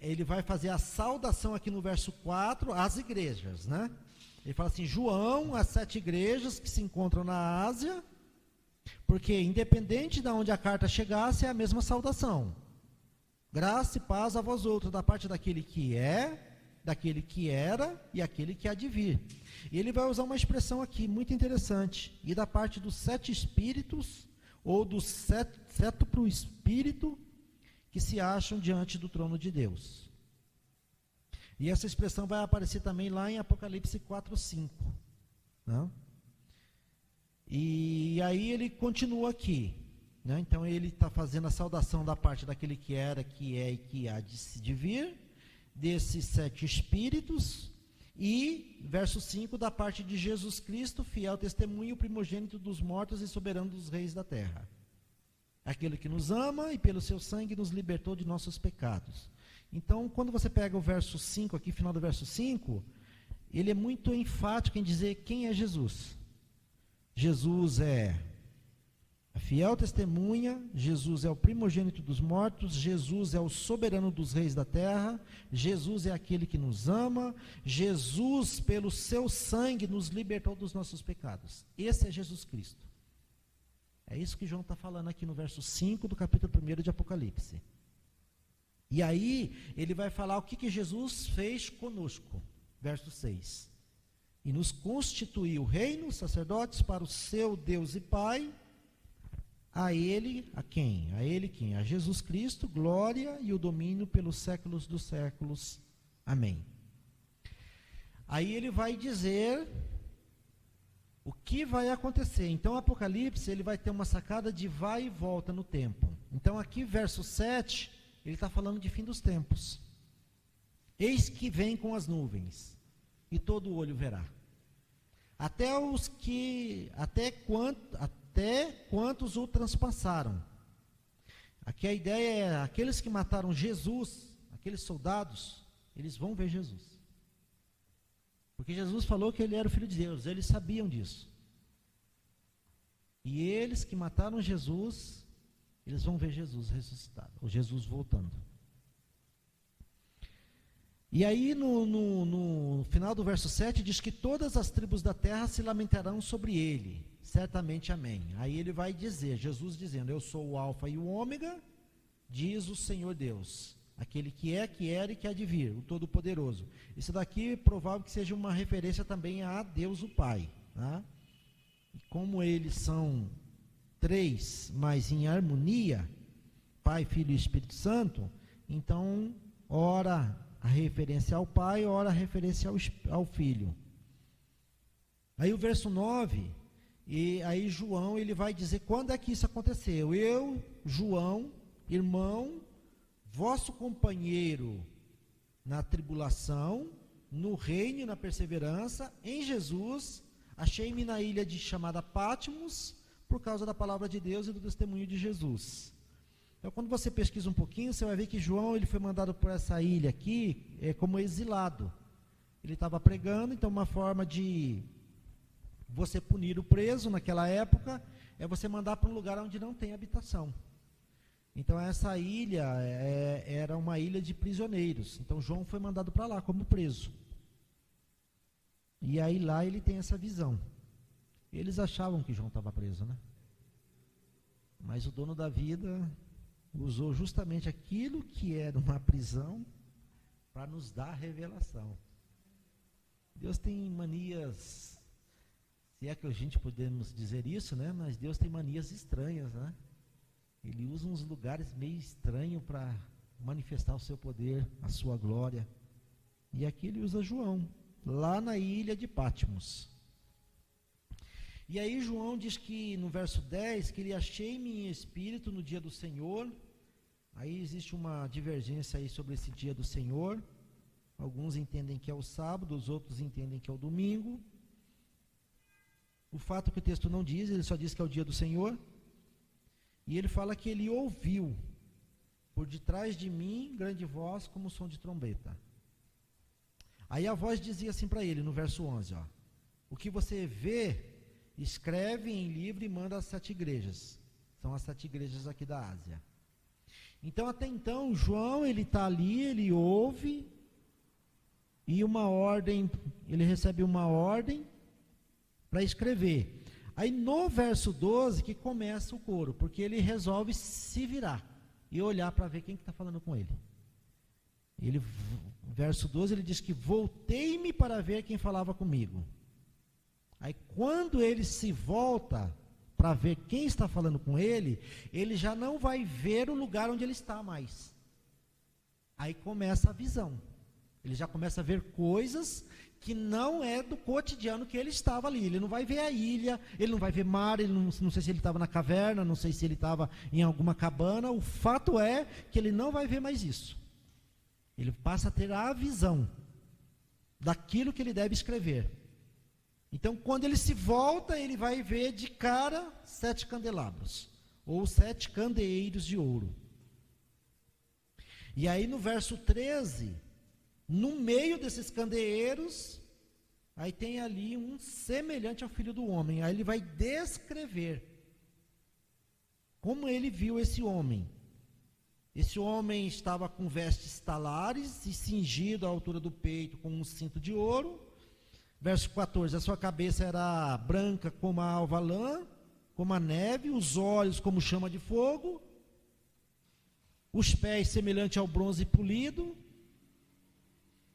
ele vai fazer a saudação aqui no verso 4 às igrejas, né? Ele fala assim, João, as 7 igrejas que se encontram na Ásia, porque independente de onde a carta chegasse, é a mesma saudação. Graça e paz a vós outros, da parte daquele que é, daquele que era e aquele que há de vir. E ele vai usar uma expressão aqui muito interessante, e da parte dos 7 espíritos, ou do sétuplo espírito, que se acham diante do trono de Deus. E essa expressão vai aparecer também lá em Apocalipse 4:5. Né? E aí ele continua aqui. Né? Então ele está fazendo a saudação da parte daquele que era, que é e que há de vir, desses 7 espíritos, e verso 5 da parte de Jesus Cristo, fiel testemunho, primogênito dos mortos e soberano dos reis da terra. Aquele que nos ama e pelo seu sangue nos libertou de nossos pecados. Então, quando você pega o verso 5 aqui, final do verso 5, ele é muito enfático em dizer quem é Jesus. Jesus é a fiel testemunha, Jesus é o primogênito dos mortos, Jesus é o soberano dos reis da terra, Jesus é aquele que nos ama, Jesus, pelo seu sangue, nos libertou dos nossos pecados. Esse é Jesus Cristo. É isso que João está falando aqui no verso 5 do capítulo 1 de Apocalipse. E aí, ele vai falar o que Jesus fez conosco. Verso 6. E nos constituiu reino, sacerdotes para o seu Deus e Pai. A ele, a quem? A ele quem? A Jesus Cristo, glória e o domínio pelos séculos dos séculos. Amém. Aí ele vai dizer o que vai acontecer. Então, Apocalipse, ele vai ter uma sacada de vai e volta no tempo. Então, aqui, verso 7, ele está falando de fim dos tempos. Eis que vem com as nuvens, e todo olho verá. Até quantos o transpassaram. Aqui a ideia é, aqueles que mataram Jesus, aqueles soldados, eles vão ver Jesus. Porque Jesus falou que ele era o Filho de Deus, eles sabiam disso. E eles que mataram Jesus, eles vão ver Jesus ressuscitado, ou Jesus voltando. E aí no final do verso 7 diz que todas as tribos da terra se lamentarão sobre ele, certamente amém. Aí ele vai dizer, Jesus dizendo, eu sou o alfa e o ômega, diz o Senhor Deus, aquele que é, que era e que há de vir, o Todo-Poderoso. Isso daqui é provável que seja uma referência também a Deus o Pai. Tá? E como eles são 3, mas em harmonia, Pai, Filho e Espírito Santo, então, ora a referência ao Pai, ora a referência ao Filho. Aí o verso 9, e aí João, ele vai dizer quando é que isso aconteceu. Eu, João, irmão, vosso companheiro na tribulação, no reino e na perseverança, em Jesus, achei-me na ilha chamada Patmos, por causa da palavra de Deus e do testemunho de Jesus. Então, quando você pesquisa um pouquinho, você vai ver que João, ele foi mandado por essa ilha aqui, como exilado. Ele estava pregando, então uma forma de você punir o preso naquela época, é você mandar para um lugar onde não tem habitação. Então essa ilha era uma ilha de prisioneiros. Então João foi mandado para lá como preso. E aí lá ele tem essa visão. Eles achavam que João estava preso, né? Mas o dono da vida usou justamente aquilo que era uma prisão para nos dar revelação. Deus tem manias, se é que a gente podemos dizer isso, né? Mas Deus tem manias estranhas, né? Ele usa uns lugares meio estranhos para manifestar o seu poder, a sua glória. E aqui ele usa João, lá na ilha de Patmos. E aí João diz que no verso 10, que ele achei-me em espírito no dia do Senhor. Aí existe uma divergência aí sobre esse dia do Senhor. Alguns entendem que é o sábado, os outros entendem que é o domingo. O fato que o texto não diz, ele só diz que é o dia do Senhor. E ele fala que ele ouviu, por detrás de mim, grande voz, como som de trombeta. Aí a voz dizia assim para ele, no verso 11, ó, o que você vê, escreve em livro e manda às 7 igrejas. São as 7 igrejas aqui da Ásia. Então, até então, João, ele está ali, ele ouve, e uma ordem, ele recebe uma ordem para escrever. Aí no verso 12 que começa o coro, porque ele resolve se virar e olhar para ver quem que está falando com ele. Verso 12 ele diz que voltei-me para ver quem falava comigo. Aí quando ele se volta para ver quem está falando com ele, ele já não vai ver o lugar onde ele está mais. Aí começa a visão. Ele já começa a ver coisas que não é do cotidiano que ele estava ali. Ele não vai ver a ilha, ele não vai ver mar, ele não sei se ele estava na caverna, não sei se ele estava em alguma cabana. O fato é que ele não vai ver mais isso. Ele passa a ter a visão daquilo que ele deve escrever. Então, quando ele se volta, ele vai ver de cara 7 candelabros, ou 7 candeeiros de ouro. E aí no verso 13, no meio desses candeeiros, aí tem ali um semelhante ao Filho do Homem. Aí ele vai descrever como ele viu esse homem. Esse homem estava com vestes talares e cingido à altura do peito com um cinto de ouro. Verso 14, a sua cabeça era branca como a alva lã, como a neve, os olhos como chama de fogo, os pés semelhante ao bronze polido,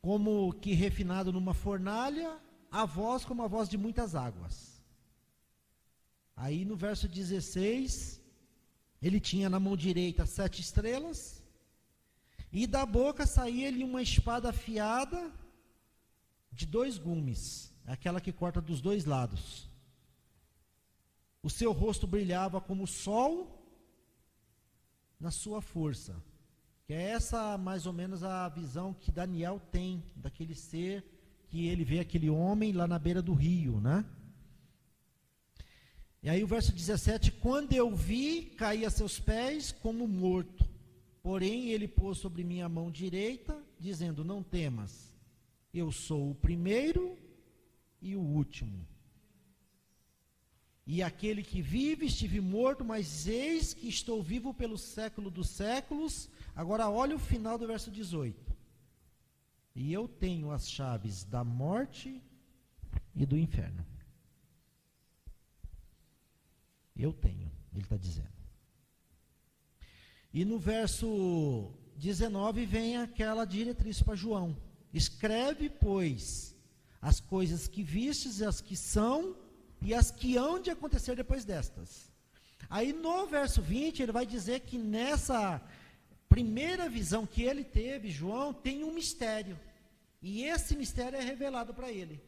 como que refinado numa fornalha, a voz como a voz de muitas águas. Aí no verso 16, ele tinha na mão direita 7 estrelas, e da boca saía-lhe uma espada afiada de 2 gumes, aquela que corta dos 2 lados. O seu rosto brilhava como o sol na sua força. Que é essa mais ou menos a visão que Daniel tem daquele ser, que ele vê aquele homem lá na beira do rio, né? E aí o verso 17, quando eu vi, caí a seus pés como morto. Porém ele pôs sobre mim a mão direita, dizendo, não temas, eu sou o primeiro e o último. E aquele que vive, estive morto, mas eis que estou vivo pelo século dos séculos. Agora olha o final do verso 18. E eu tenho as chaves da morte e do inferno. Eu tenho, ele está dizendo. E no verso 19 vem aquela diretriz para João. Escreve, pois, as coisas que vistes, as que são e as que hão de acontecer depois destas. Aí no verso 20 ele vai dizer que nessa primeira visão que ele teve, João, tem um mistério. E esse mistério é revelado para ele,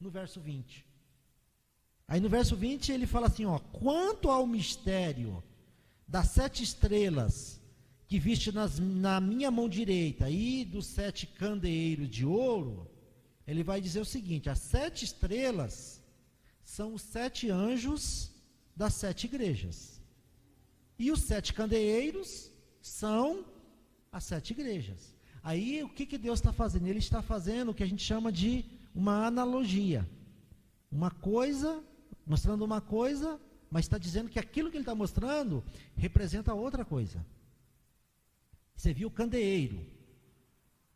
no verso 20. Aí no verso 20 ele fala assim, ó, quanto ao mistério das 7 estrelas que viste na minha mão direita e dos 7 candeeiros de ouro, ele vai dizer o seguinte, as 7 estrelas são os 7 anjos das 7 igrejas. E os 7 candeeiros são as 7 igrejas. Aí o que Deus está fazendo? Ele está fazendo o que a gente chama de uma analogia. Uma coisa, mostrando uma coisa, mas está dizendo que aquilo que ele está mostrando representa outra coisa. Você viu o candeeiro.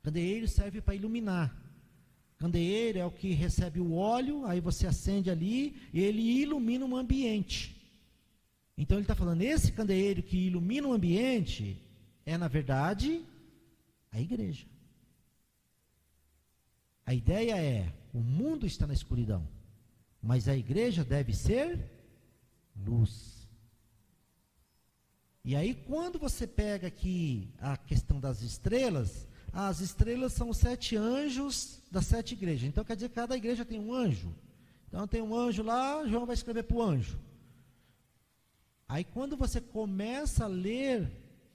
Candeeiro serve para iluminar. Candeeiro é o que recebe o óleo, aí você acende ali, e ele ilumina um ambiente. Então ele está falando, esse candeeiro que ilumina o ambiente, é na verdade, a igreja. A ideia é, o mundo está na escuridão, mas a igreja deve ser luz. E aí quando você pega aqui a questão das estrelas, as estrelas são os 7 anjos das 7 igrejas. Então quer dizer que cada igreja tem um anjo. Então tem um anjo lá, João vai escrever para o anjo. Aí quando você começa a ler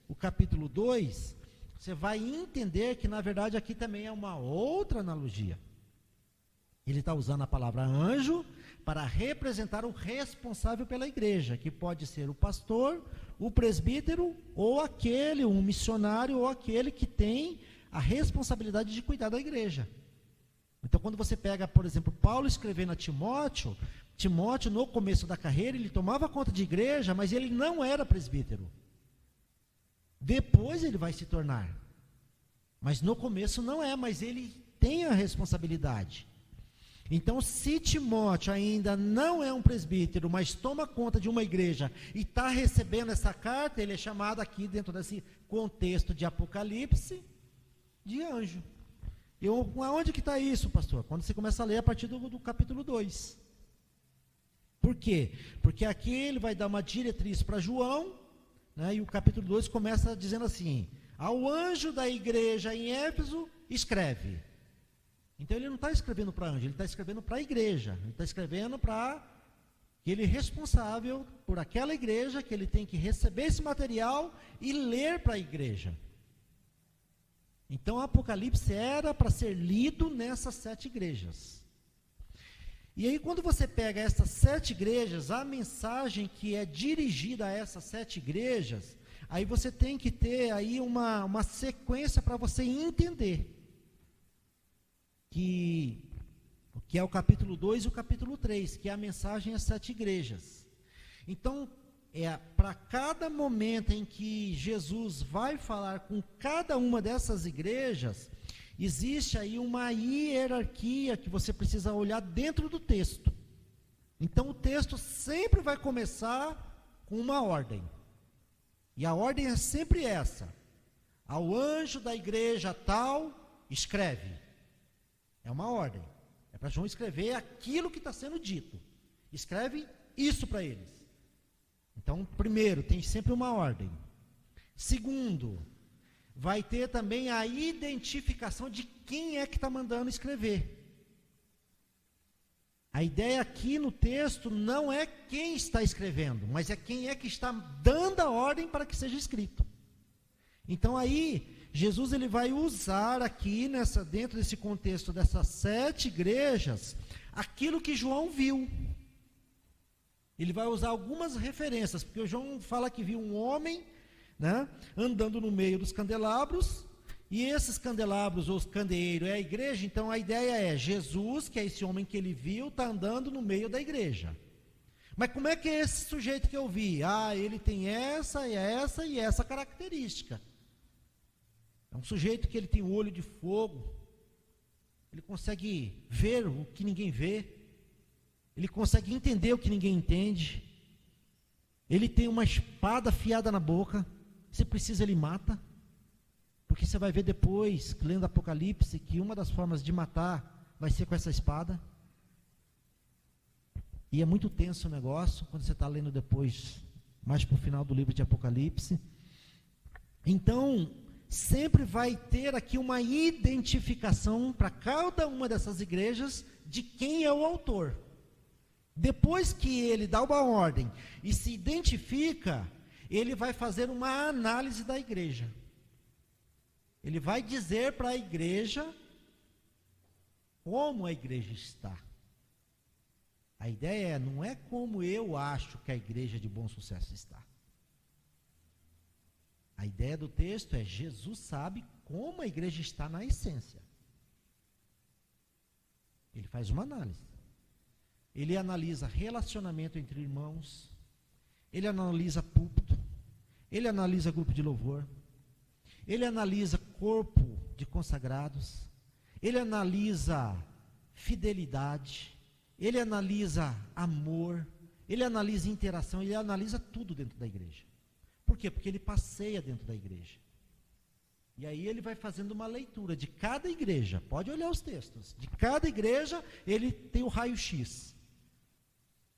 o capítulo 2, você vai entender que na verdade aqui também é uma outra analogia. Ele está usando a palavra anjo para representar o responsável pela igreja, que pode ser o pastor, o presbítero, ou aquele, um missionário, ou aquele que tem a responsabilidade de cuidar da igreja. Então quando você pega, por exemplo, Paulo escrevendo a Timóteo, Timóteo no começo da carreira, ele tomava conta de igreja, mas ele não era presbítero. Depois ele vai se tornar. Mas no começo não é, mas ele tem a responsabilidade. Então, se Timóteo ainda não é um presbítero, mas toma conta de uma igreja e está recebendo essa carta, ele é chamado aqui, dentro desse contexto de Apocalipse, de anjo. E aonde que está isso, pastor? Quando você começa a ler a partir do capítulo 2. Por quê? Porque aqui ele vai dar uma diretriz para João, né, e o capítulo 2 começa dizendo assim, ao anjo da igreja em Éfeso, escreve. Então ele não está escrevendo para anjo, ele está escrevendo para a igreja. Ele está escrevendo para que ele é responsável por aquela igreja, que ele tem que receber esse material e ler para a igreja. Então o Apocalipse era para ser lido nessas 7 igrejas. E aí quando você pega essas 7 igrejas, a mensagem que é dirigida a essas 7 igrejas, aí você tem que ter aí uma sequência para você entender. Que é o capítulo 2 e o capítulo 3, que é a mensagem às 7 igrejas. Então, para cada momento em que Jesus vai falar com cada uma dessas igrejas, existe aí uma hierarquia que você precisa olhar dentro do texto. Então, o texto sempre vai começar com uma ordem. E a ordem é sempre essa: ao anjo da igreja tal, escreve. É uma ordem. É para João escrever aquilo que está sendo dito. Escreve isso para eles. Então, primeiro, tem sempre uma ordem. Segundo, vai ter também a identificação de quem é que está mandando escrever. A ideia aqui no texto não é quem está escrevendo, mas é quem é que está dando a ordem para que seja escrito. Então aí, Jesus ele vai usar aqui, dentro desse contexto dessas 7 igrejas, aquilo que João viu. Ele vai usar algumas referências, porque o João fala que viu um homem, né, andando no meio dos candelabros, e esses candelabros, ou os candeeiros, é a igreja. Então a ideia é, Jesus, que é esse homem que ele viu, está andando no meio da igreja. Mas como é que é esse sujeito que eu vi? Ele tem essa e essa característica. É um sujeito que ele tem o olho de fogo, ele consegue ver o que ninguém vê, ele consegue entender o que ninguém entende, ele tem uma espada afiada na boca, se precisa ele mata, porque você vai ver depois, lendo Apocalipse, que uma das formas de matar vai ser com essa espada. E é muito tenso o negócio, quando você está lendo depois, mais para o final do livro de Apocalipse. Então, sempre vai ter aqui uma identificação para cada uma dessas igrejas de quem é o autor. Depois que ele dá uma ordem e se identifica, ele vai fazer uma análise da igreja. Ele vai dizer para a igreja como a igreja está. A ideia não é como eu acho que a igreja de Bom Sucesso está. A ideia do texto é: Jesus sabe como a igreja está na essência. Ele faz uma análise. Ele analisa relacionamento entre irmãos, ele analisa púlpito, ele analisa grupo de louvor, ele analisa corpo de consagrados, ele analisa fidelidade, ele analisa amor, ele analisa interação, ele analisa tudo dentro da igreja. Por quê? Porque ele passeia dentro da igreja. E aí ele vai fazendo uma leitura de cada igreja. Pode olhar os textos. De cada igreja, ele tem o raio-x.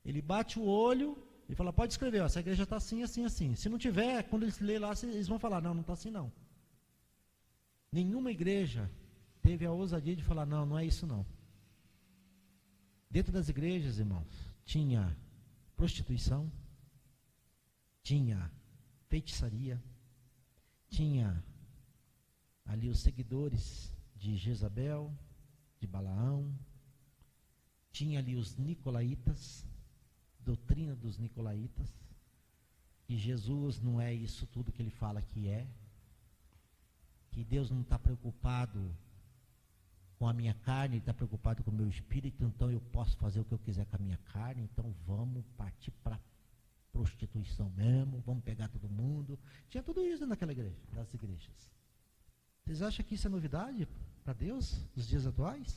Ele bate o olho e fala: pode escrever, essa igreja está assim, assim, assim. Se não tiver, quando eles lerem lá, eles vão falar: não está assim não. Nenhuma igreja teve a ousadia de falar: não é isso não. Dentro das igrejas, irmãos, tinha prostituição, tinha feitiçaria, tinha ali os seguidores de Jezabel, de Balaão, tinha ali os nicolaítas, doutrina dos nicolaítas, que Jesus não é isso tudo que ele fala que é, que Deus não está preocupado com a minha carne, ele está preocupado com o meu espírito, então eu posso fazer o que eu quiser com a minha carne, então vamos partir para prostituição mesmo, vamos pegar todo mundo. Tinha tudo isso naquela igreja, das igrejas. Vocês acham que isso é novidade para Deus, nos dias atuais?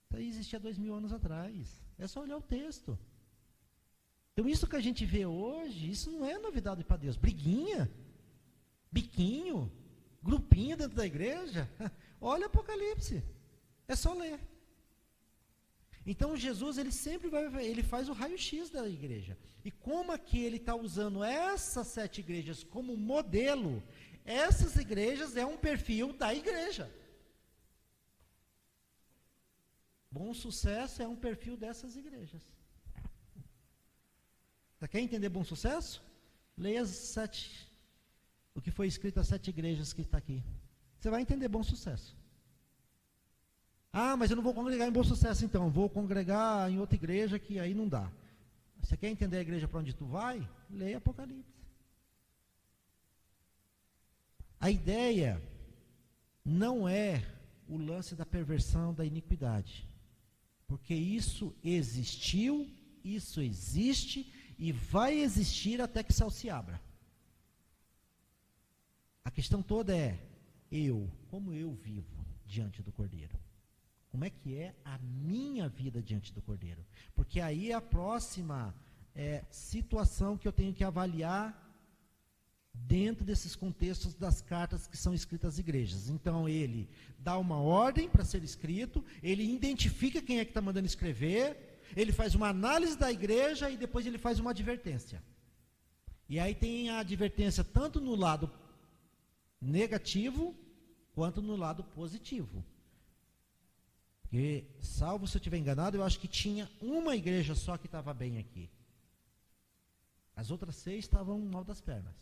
Isso aí existia 2000 anos atrás. É só olhar o texto. Então isso que a gente vê hoje, isso não é novidade para Deus. Briguinha, biquinho, grupinho dentro da igreja. Olha Apocalipse, é só ler. Então Jesus, ele sempre ele faz o raio-x da igreja. E como aqui ele está usando essas 7 igrejas como modelo, essas igrejas é um perfil da igreja. Bom sucesso é um perfil dessas igrejas. Você quer entender bom sucesso? Leia o que foi escrito às 7 igrejas que está aqui. Você vai entender bom sucesso. Ah, mas eu não vou congregar em bom sucesso então. Vou congregar em outra igreja que aí não dá. Você quer entender a igreja para onde tu vai? Leia Apocalipse. A ideia não é o lance da perversão, da iniquidade. Porque isso existiu, isso existe e vai existir até que o céu se abra. A questão toda é, como eu vivo diante do Cordeiro? Como é que é a minha vida diante do Cordeiro? Porque aí é a próxima situação que eu tenho que avaliar dentro desses contextos das cartas que são escritas às igrejas. Então ele dá uma ordem para ser escrito, ele identifica quem é que está mandando escrever, ele faz uma análise da igreja e depois ele faz uma advertência. E aí tem a advertência tanto no lado negativo quanto no lado positivo. Porque, salvo se eu estiver enganado, eu acho que tinha uma igreja só que estava bem aqui. As outras 6 estavam mal das pernas.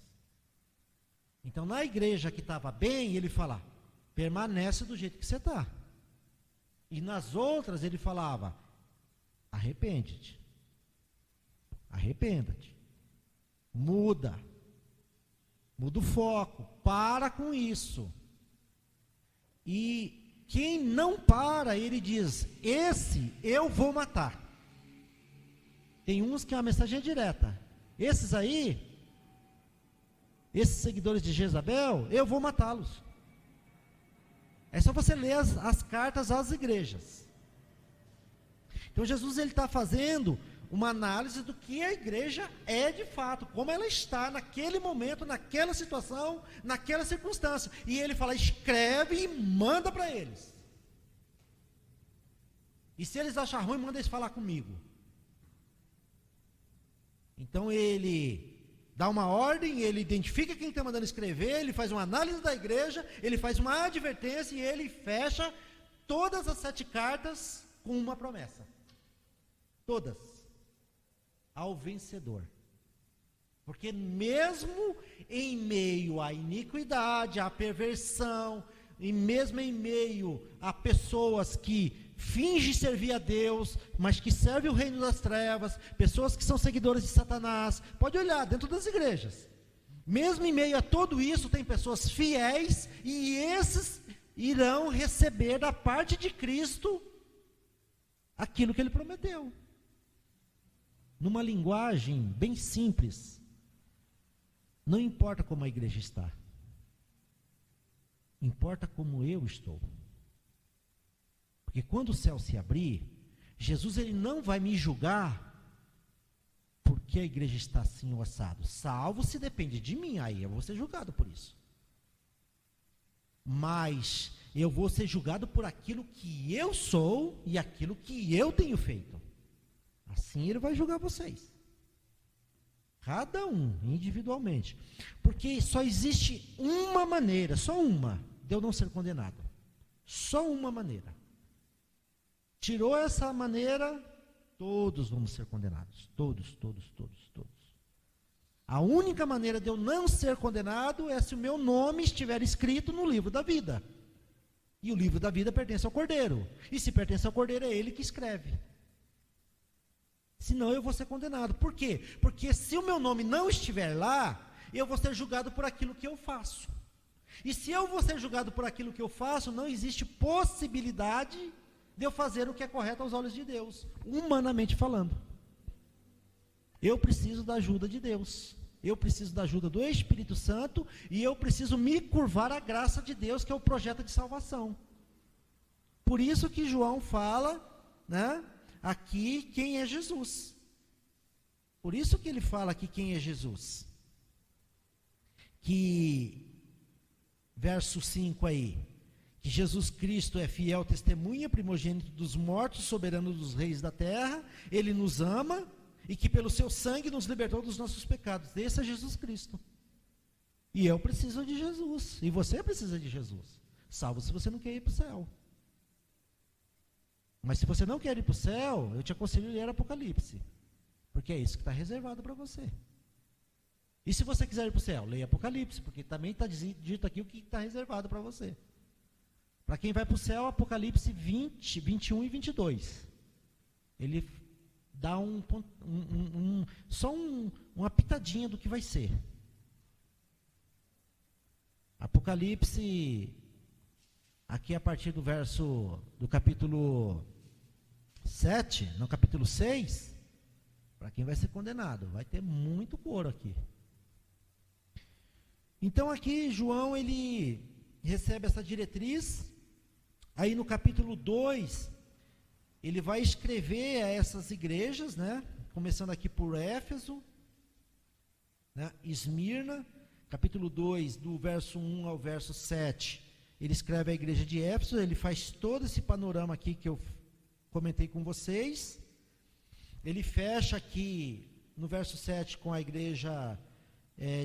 Então, na igreja que estava bem, ele fala, permanece do jeito que você está. E nas outras ele falava, arrepende-te. Arrependa-te. Muda o foco, para com isso. E quem não para, ele diz, esse eu vou matar. Tem uns que a mensagem é direta. Esses aí, esses seguidores de Jezabel, eu vou matá-los. É só você ler as cartas às igrejas. Então Jesus está fazendo uma análise do que a igreja é de fato, como ela está naquele momento, naquela situação, naquela circunstância. E ele fala, escreve e manda para eles. E se eles acharem ruim, manda eles falar comigo. Então ele dá uma ordem, ele identifica quem está mandando escrever, ele faz uma análise da igreja, ele faz uma advertência e ele fecha todas as 7 cartas com uma promessa. Todas. Ao vencedor. Porque mesmo em meio à iniquidade, à perversão, e mesmo em meio a pessoas que fingem servir a Deus, mas que servem o reino das trevas, pessoas que são seguidores de Satanás, pode olhar dentro das igrejas. Mesmo em meio a tudo isso, tem pessoas fiéis, e esses irão receber da parte de Cristo aquilo que ele prometeu. Numa linguagem bem simples, não importa como a igreja está, importa como eu estou. Porque quando o céu se abrir, Jesus ele não vai me julgar porque a igreja está assim ou assado, salvo se depende de mim, aí eu vou ser julgado por isso. Mas eu vou ser julgado por aquilo que eu sou e aquilo que eu tenho feito. Assim ele vai julgar vocês. Cada um, individualmente. Porque só existe uma maneira, só uma, de eu não ser condenado. Só uma maneira. Tirou essa maneira, todos vamos ser condenados. Todos. A única maneira de eu não ser condenado é se o meu nome estiver escrito no livro da vida. E o livro da vida pertence ao Cordeiro. E se pertence ao Cordeiro, é ele que escreve. Senão eu vou ser condenado. Por quê? Porque se o meu nome não estiver lá, eu vou ser julgado por aquilo que eu faço. E se eu vou ser julgado por aquilo que eu faço, não existe possibilidade de eu fazer o que é correto aos olhos de Deus, humanamente falando. Eu preciso da ajuda de Deus. Eu preciso da ajuda do Espírito Santo e eu preciso me curvar à graça de Deus, que é o projeto de salvação. Por isso que João fala, né? Aqui quem é Jesus. Por isso que ele fala aqui quem é Jesus. Que, verso 5 aí, que Jesus Cristo é fiel testemunha, primogênito dos mortos, soberano dos reis da terra, ele nos ama, e que pelo seu sangue nos libertou dos nossos pecados. Esse é Jesus Cristo. E eu preciso de Jesus, e você precisa de Jesus, salvo se você não quer ir para o céu. Mas se você não quer ir para o céu, eu te aconselho a ler Apocalipse, porque é isso que está reservado para você. E se você quiser ir para o céu, leia Apocalipse, porque também está dito aqui o que está reservado para você. Para quem vai para o céu, Apocalipse 20, 21 e 22. Ele dá só uma pitadinha do que vai ser. Apocalipse, aqui a partir do capítulo 7, no capítulo 6, para quem vai ser condenado, vai ter muito couro aqui. Então aqui João, ele recebe essa diretriz, aí no capítulo 2, ele vai escrever a essas igrejas, né? Começando aqui por Éfeso, né? Esmirna, capítulo 2, do verso 1 ao verso 7, ele escreve a igreja de Éfeso, ele faz todo esse panorama aqui que eu comentei com vocês. Ele fecha aqui no verso 7 com a igreja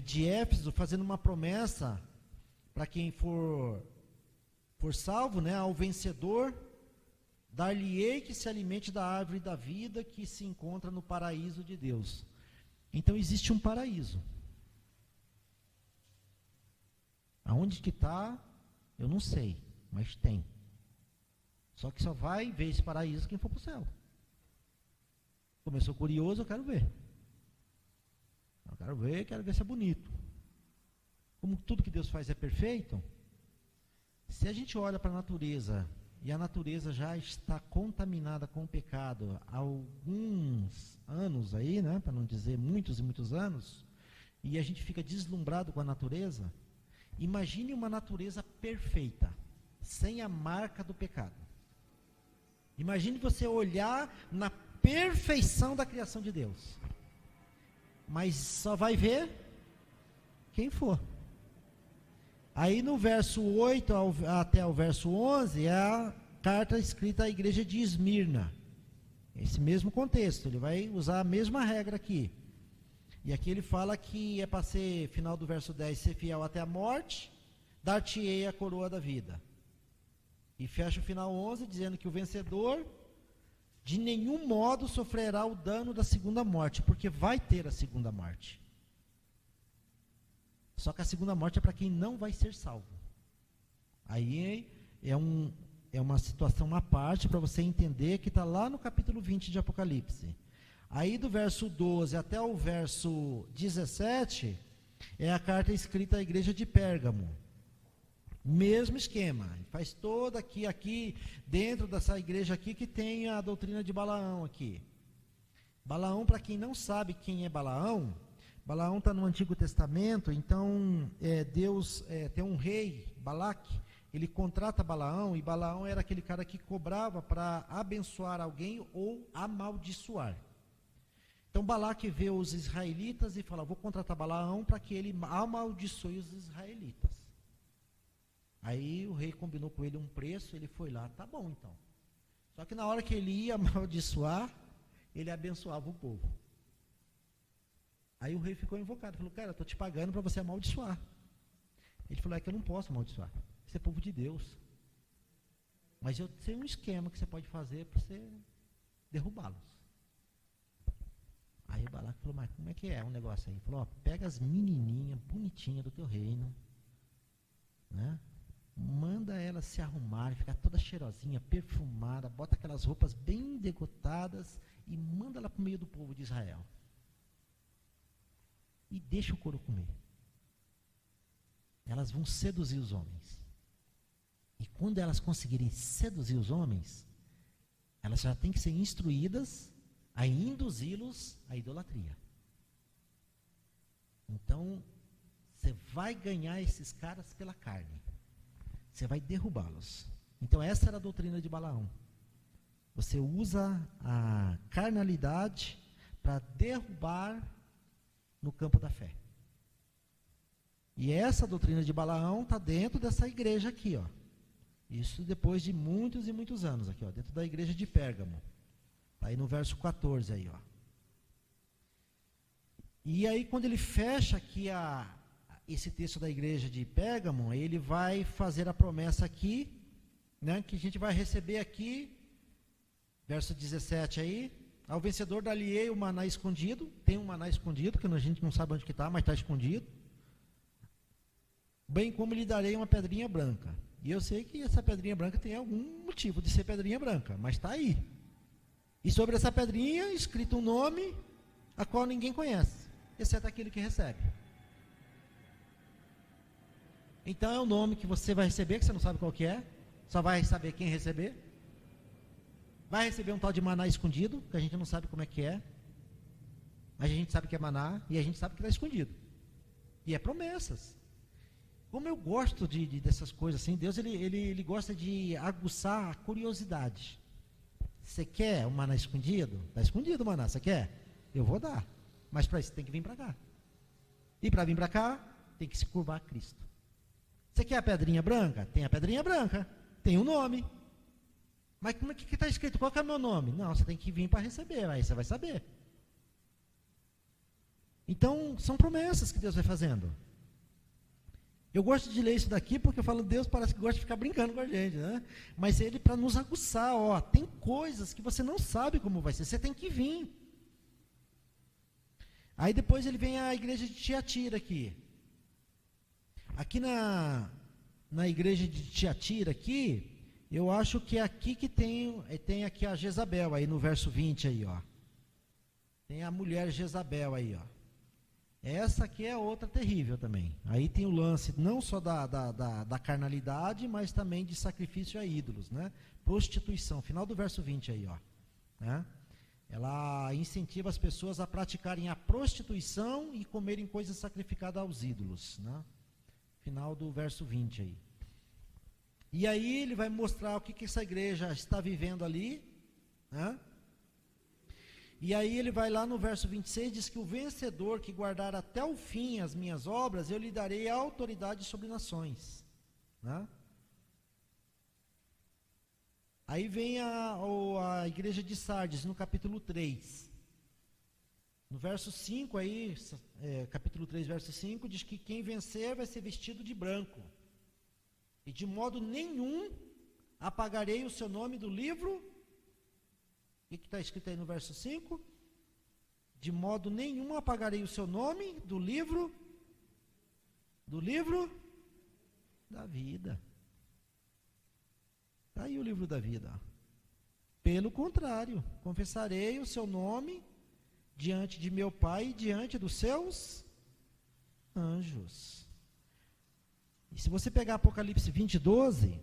de Éfeso, fazendo uma promessa para quem for salvo, né? Ao vencedor, dar-lhe-ei que se alimente da árvore da vida que se encontra no paraíso de Deus. Então existe um paraíso. Aonde que está, eu não sei, mas tem. Só que só vai ver esse paraíso quem for para o céu. Começou curioso, eu quero ver. Quero ver se é bonito. Como tudo que Deus faz é perfeito, se a gente olha para a natureza, e a natureza já está contaminada com o pecado há alguns anos aí, né, para não dizer muitos e muitos anos, e a gente fica deslumbrado com a natureza, imagine uma natureza perfeita, sem a marca do pecado. Imagine você olhar na perfeição da criação de Deus, mas só vai ver quem for. Aí no verso 8 até o verso 11 é a carta escrita à igreja de Esmirna. Esse mesmo contexto, ele vai usar a mesma regra aqui. E aqui ele fala que é para ser, final do verso 10, ser fiel até a morte, dar-te-ei a coroa da vida. E fecha o final 11 dizendo que o vencedor de nenhum modo sofrerá o dano da segunda morte, porque vai ter a segunda morte. Só que a segunda morte é para quem não vai ser salvo. Aí é uma situação à parte para você entender que está lá no capítulo 20 de Apocalipse. Aí do verso 12 até o verso 17 é a carta escrita à igreja de Pérgamo. Mesmo esquema, faz toda aqui dentro dessa igreja aqui que tem a doutrina de Balaão aqui. Balaão, para quem não sabe quem é Balaão está no Antigo Testamento. Então Deus tem um rei, Balaque, ele contrata Balaão, e Balaão era aquele cara que cobrava para abençoar alguém ou amaldiçoar. Então Balaque vê os israelitas e fala, vou contratar Balaão para que ele amaldiçoe os israelitas. Aí o rei combinou com ele um preço, ele foi lá, tá bom então. Só que na hora que ele ia amaldiçoar, ele abençoava o povo. Aí o rei ficou invocado, falou, cara, eu estou te pagando para você amaldiçoar. Ele falou, é que eu não posso amaldiçoar, você é povo de Deus. Mas eu sei um esquema que você pode fazer para você derrubá-los. Aí o Balaque falou, mas como é que é um negócio aí? Ele falou, pega as menininhas bonitinhas do teu reino, né? Manda elas se arrumarem, ficar toda cheirosinha, perfumada, bota aquelas roupas bem decotadas e manda ela para o meio do povo de Israel. E deixa o couro comer. Elas vão seduzir os homens. E quando elas conseguirem seduzir os homens, elas já têm que ser instruídas a induzi-los à idolatria. Então, você vai ganhar esses caras pela carne. Você vai derrubá-los. Então essa era a doutrina de Balaão. Você usa a carnalidade para derrubar no campo da fé. E essa doutrina de Balaão está dentro dessa igreja aqui, ó. Isso depois de muitos e muitos anos aqui, ó, dentro da igreja de Pérgamo. Está aí no verso 14 aí, ó. E aí quando ele fecha aqui esse texto da igreja de Pérgamo, ele vai fazer a promessa aqui, né, que a gente vai receber aqui Verso 17 aí. Ao vencedor dar-lhe-ei o maná escondido. Tem um maná escondido, que a gente não sabe onde que está, mas está escondido. Bem como lhe darei uma pedrinha branca. E eu sei que essa pedrinha branca tem algum motivo de ser pedrinha branca, mas está aí. E sobre essa pedrinha, escrito um nome, a qual ninguém conhece, exceto aquele que recebe. Então é um nome que você vai receber, que você não sabe qual que é, só vai saber quem receber. Vai receber um tal de maná escondido, que a gente não sabe como é que é, mas a gente sabe que é maná, e a gente sabe que está escondido. E é promessas. Como eu gosto dessas coisas assim, Deus ele gosta de aguçar a curiosidade. Você quer um maná escondido? Está escondido o maná, você quer? Eu vou dar. Mas para isso tem que vir para cá. E para vir para cá, tem que se curvar a Cristo. Você quer a pedrinha branca? Tem a pedrinha branca. Tem um nome. Mas como é que está escrito? Qual que é o meu nome? Não, você tem que vir para receber, aí você vai saber. Então, são promessas que Deus vai fazendo. Eu gosto de ler isso daqui porque eu falo, Deus parece que gosta de ficar brincando com a gente, né? Mas ele para nos aguçar, ó, tem coisas que você não sabe como vai ser, você tem que vir. Aí depois ele vem a igreja de Tiatira aqui. Aqui na igreja de Tiatira aqui, eu acho que é aqui que tem aqui a Jezabel, aí no verso 20 aí, ó. Tem a mulher Jezabel aí, ó. Essa aqui é outra terrível também. Aí tem o lance não só da carnalidade, mas também de sacrifício a ídolos, né? Prostituição, final do verso 20 aí, ó. Né? Ela incentiva as pessoas a praticarem a prostituição e comerem coisas sacrificadas aos ídolos, né? Final do verso 20 aí. E aí ele vai mostrar o que essa igreja está vivendo ali, né? E aí ele vai lá no verso 26, diz que o vencedor que guardar até o fim as minhas obras, eu lhe darei autoridade sobre nações, né? Aí vem a igreja de Sardes, no capítulo 3. No verso 5 aí, capítulo 3, verso 5, diz que quem vencer vai ser vestido de branco. E de modo nenhum apagarei o seu nome do livro. O que está escrito aí no verso 5? De modo nenhum apagarei o seu nome do livro da vida. Está aí o livro da vida. Pelo contrário, confessarei o seu nome diante de meu Pai e diante dos seus anjos. E se você pegar Apocalipse 20, 12...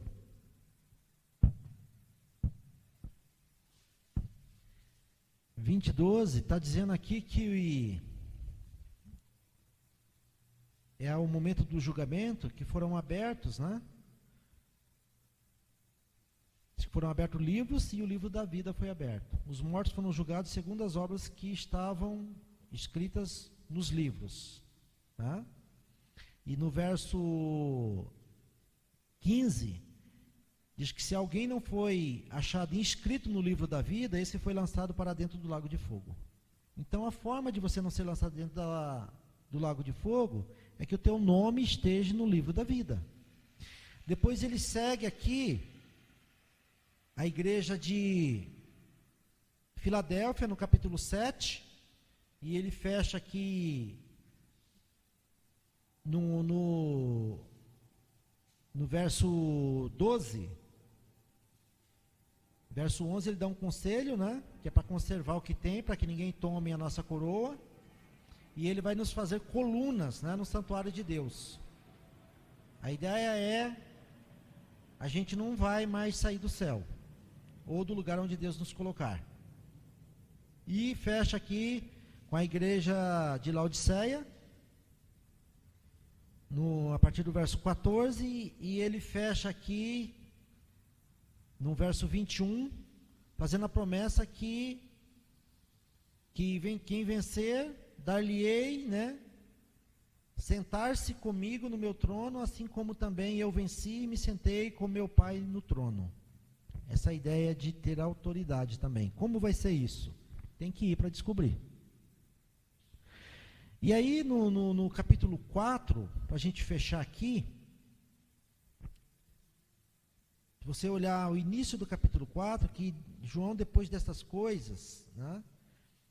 20:12 está dizendo aqui que é o momento do julgamento, que foram abertos, né? Foram abertos livros e o livro da vida foi aberto. Os mortos foram julgados segundo as obras que estavam escritas nos livros, tá? E no verso 15 diz que se alguém não foi achado inscrito no livro da vida, esse foi lançado para dentro do lago de fogo. Então a forma de você não ser lançado dentro do lago de fogo é que o teu nome esteja no livro da vida. Depois ele segue aqui a igreja de Filadélfia, no capítulo 7, e ele fecha aqui no verso 12. Verso 11 ele dá um conselho, né? Que é para conservar o que tem, para que ninguém tome a nossa coroa. E ele vai nos fazer colunas, né, no santuário de Deus. A ideia é, a gente não vai mais sair do céu, ou do lugar onde Deus nos colocar. E fecha aqui com a igreja de Laodiceia, a partir do verso 14, e ele fecha aqui no verso 21, fazendo a promessa que quem vencer, dar-lhe-ei, né, sentar-se comigo no meu trono, assim como também eu venci e me sentei com meu Pai no trono. Essa ideia de ter autoridade também. Como vai ser isso? Tem que ir para descobrir. E aí no capítulo 4, para a gente fechar aqui, Se você olhar o início do capítulo 4, que João, depois dessas coisas, né,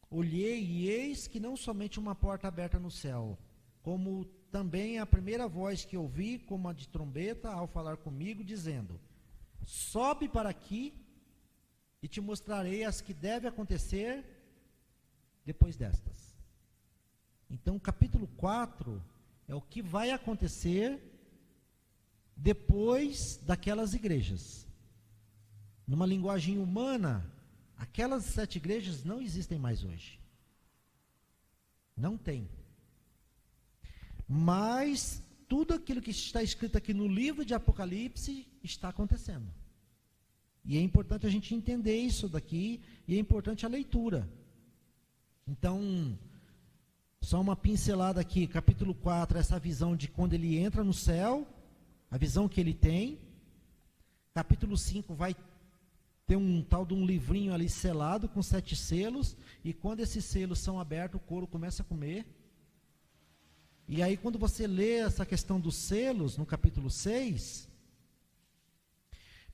olhei e eis que não somente uma porta aberta no céu, como também a primeira voz que ouvi, como a de trombeta, ao falar comigo, dizendo: sobe para aqui e te mostrarei as que devem acontecer depois destas. Então, capítulo 4 é o que vai acontecer depois daquelas igrejas. Numa linguagem humana, aquelas 7 igrejas não existem mais hoje. Não tem. Mas tudo aquilo que está escrito aqui no livro de Apocalipse está acontecendo. E é importante a gente entender isso daqui, e é importante a leitura. Então, só uma pincelada aqui, capítulo 4, essa visão de quando ele entra no céu, a visão que ele tem. Capítulo 5 vai ter um tal de um livrinho ali selado com 7 selos, e quando esses selos são abertos, o couro começa a comer. E aí quando você lê essa questão dos selos, no capítulo 6,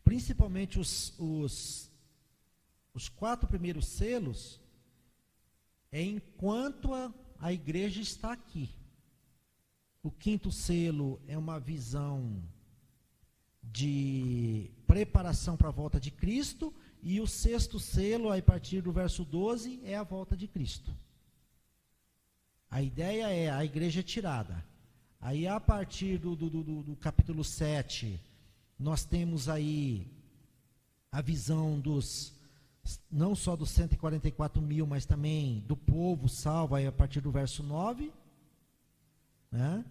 principalmente os 4 primeiros selos, é enquanto a igreja está aqui. O 5º selo é uma visão de preparação para a volta de Cristo, e o 6º selo, a partir do verso 12, é a volta de Cristo. A ideia é a igreja tirada. Aí a partir do capítulo 7, nós temos aí a visão não só dos 144 mil, mas também do povo salvo, aí a partir do verso 9, né?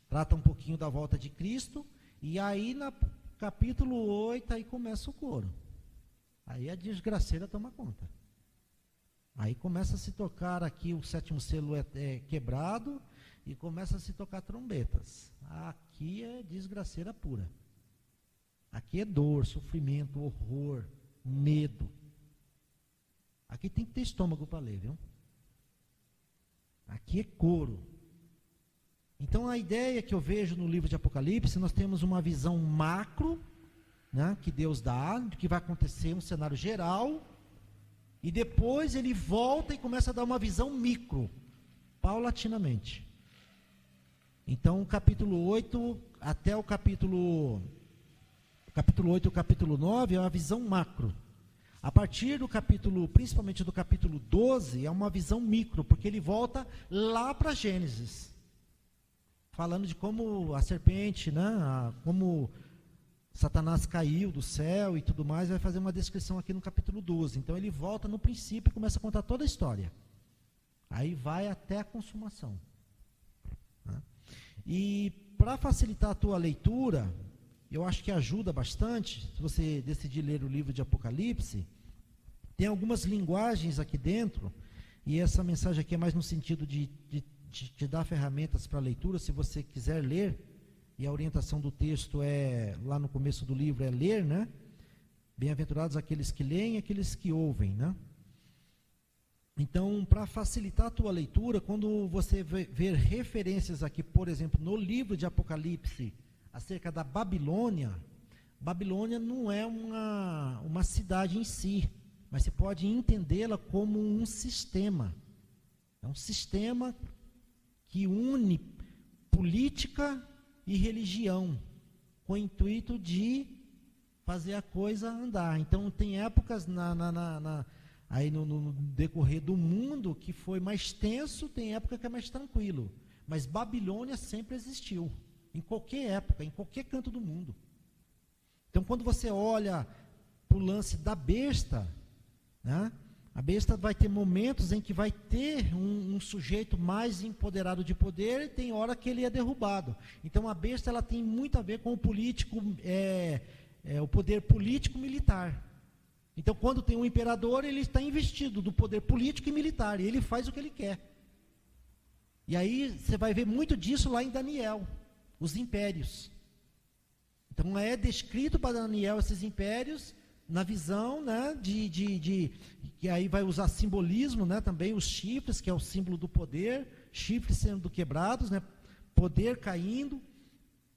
Trata um pouquinho da volta de Cristo, e aí no capítulo 8, aí começa o coro. Aí a desgraceira toma conta. Aí começa a se tocar aqui, o 7º selo é quebrado, e começa a se tocar trombetas. Aqui é desgraceira pura. Aqui é dor, sofrimento, horror, medo. Aqui tem que ter estômago para ler, viu? Aqui é couro. Então a ideia que eu vejo no livro de Apocalipse, nós temos uma visão macro, né, que Deus dá, do que vai acontecer, um cenário geral, e depois ele volta e começa a dar uma visão micro, paulatinamente. Então o capítulo 8 até o capítulo 8 e o capítulo 9 é uma visão macro. A partir do capítulo, principalmente do capítulo 12, é uma visão micro, porque ele volta lá para Gênesis, falando de como a serpente, né, como Satanás caiu do céu e tudo mais, vai fazer uma descrição aqui no capítulo 12. Então ele volta no princípio e começa a contar toda a história. Aí vai até a consumação. Né? E para facilitar a tua leitura, eu acho que ajuda bastante, se você decidir ler o livro de Apocalipse, tem algumas linguagens aqui dentro, e essa mensagem aqui é mais no sentido de te dar ferramentas para a leitura, se você quiser ler, e a orientação do texto é, lá no começo do livro, é ler, né? Bem-aventurados aqueles que leem e aqueles que ouvem, né? Então, para facilitar a tua leitura, quando você ver referências aqui, por exemplo, no livro de Apocalipse, acerca da Babilônia, Babilônia não é uma cidade em si, mas você pode entendê-la como um sistema. É um sistema que une política e religião, com o intuito de fazer a coisa andar. Então, tem épocas aí no decorrer do mundo que foi mais tenso, tem época que é mais tranquilo. Mas Babilônia sempre existiu, em qualquer época, em qualquer canto do mundo. Então, quando você olha para o lance da besta, né, a besta vai ter momentos em que vai ter um sujeito mais empoderado de poder, e tem hora que ele é derrubado. Então a besta ela tem muito a ver com o político, o poder político-militar. Então quando tem um imperador, ele está investido do poder político e militar, e ele faz o que ele quer. E aí você vai ver muito disso lá em Daniel, os impérios. Então é descrito para Daniel esses impérios, na visão, né, que aí vai usar simbolismo, né, também os chifres, que é o símbolo do poder, chifres sendo quebrados, né, poder caindo,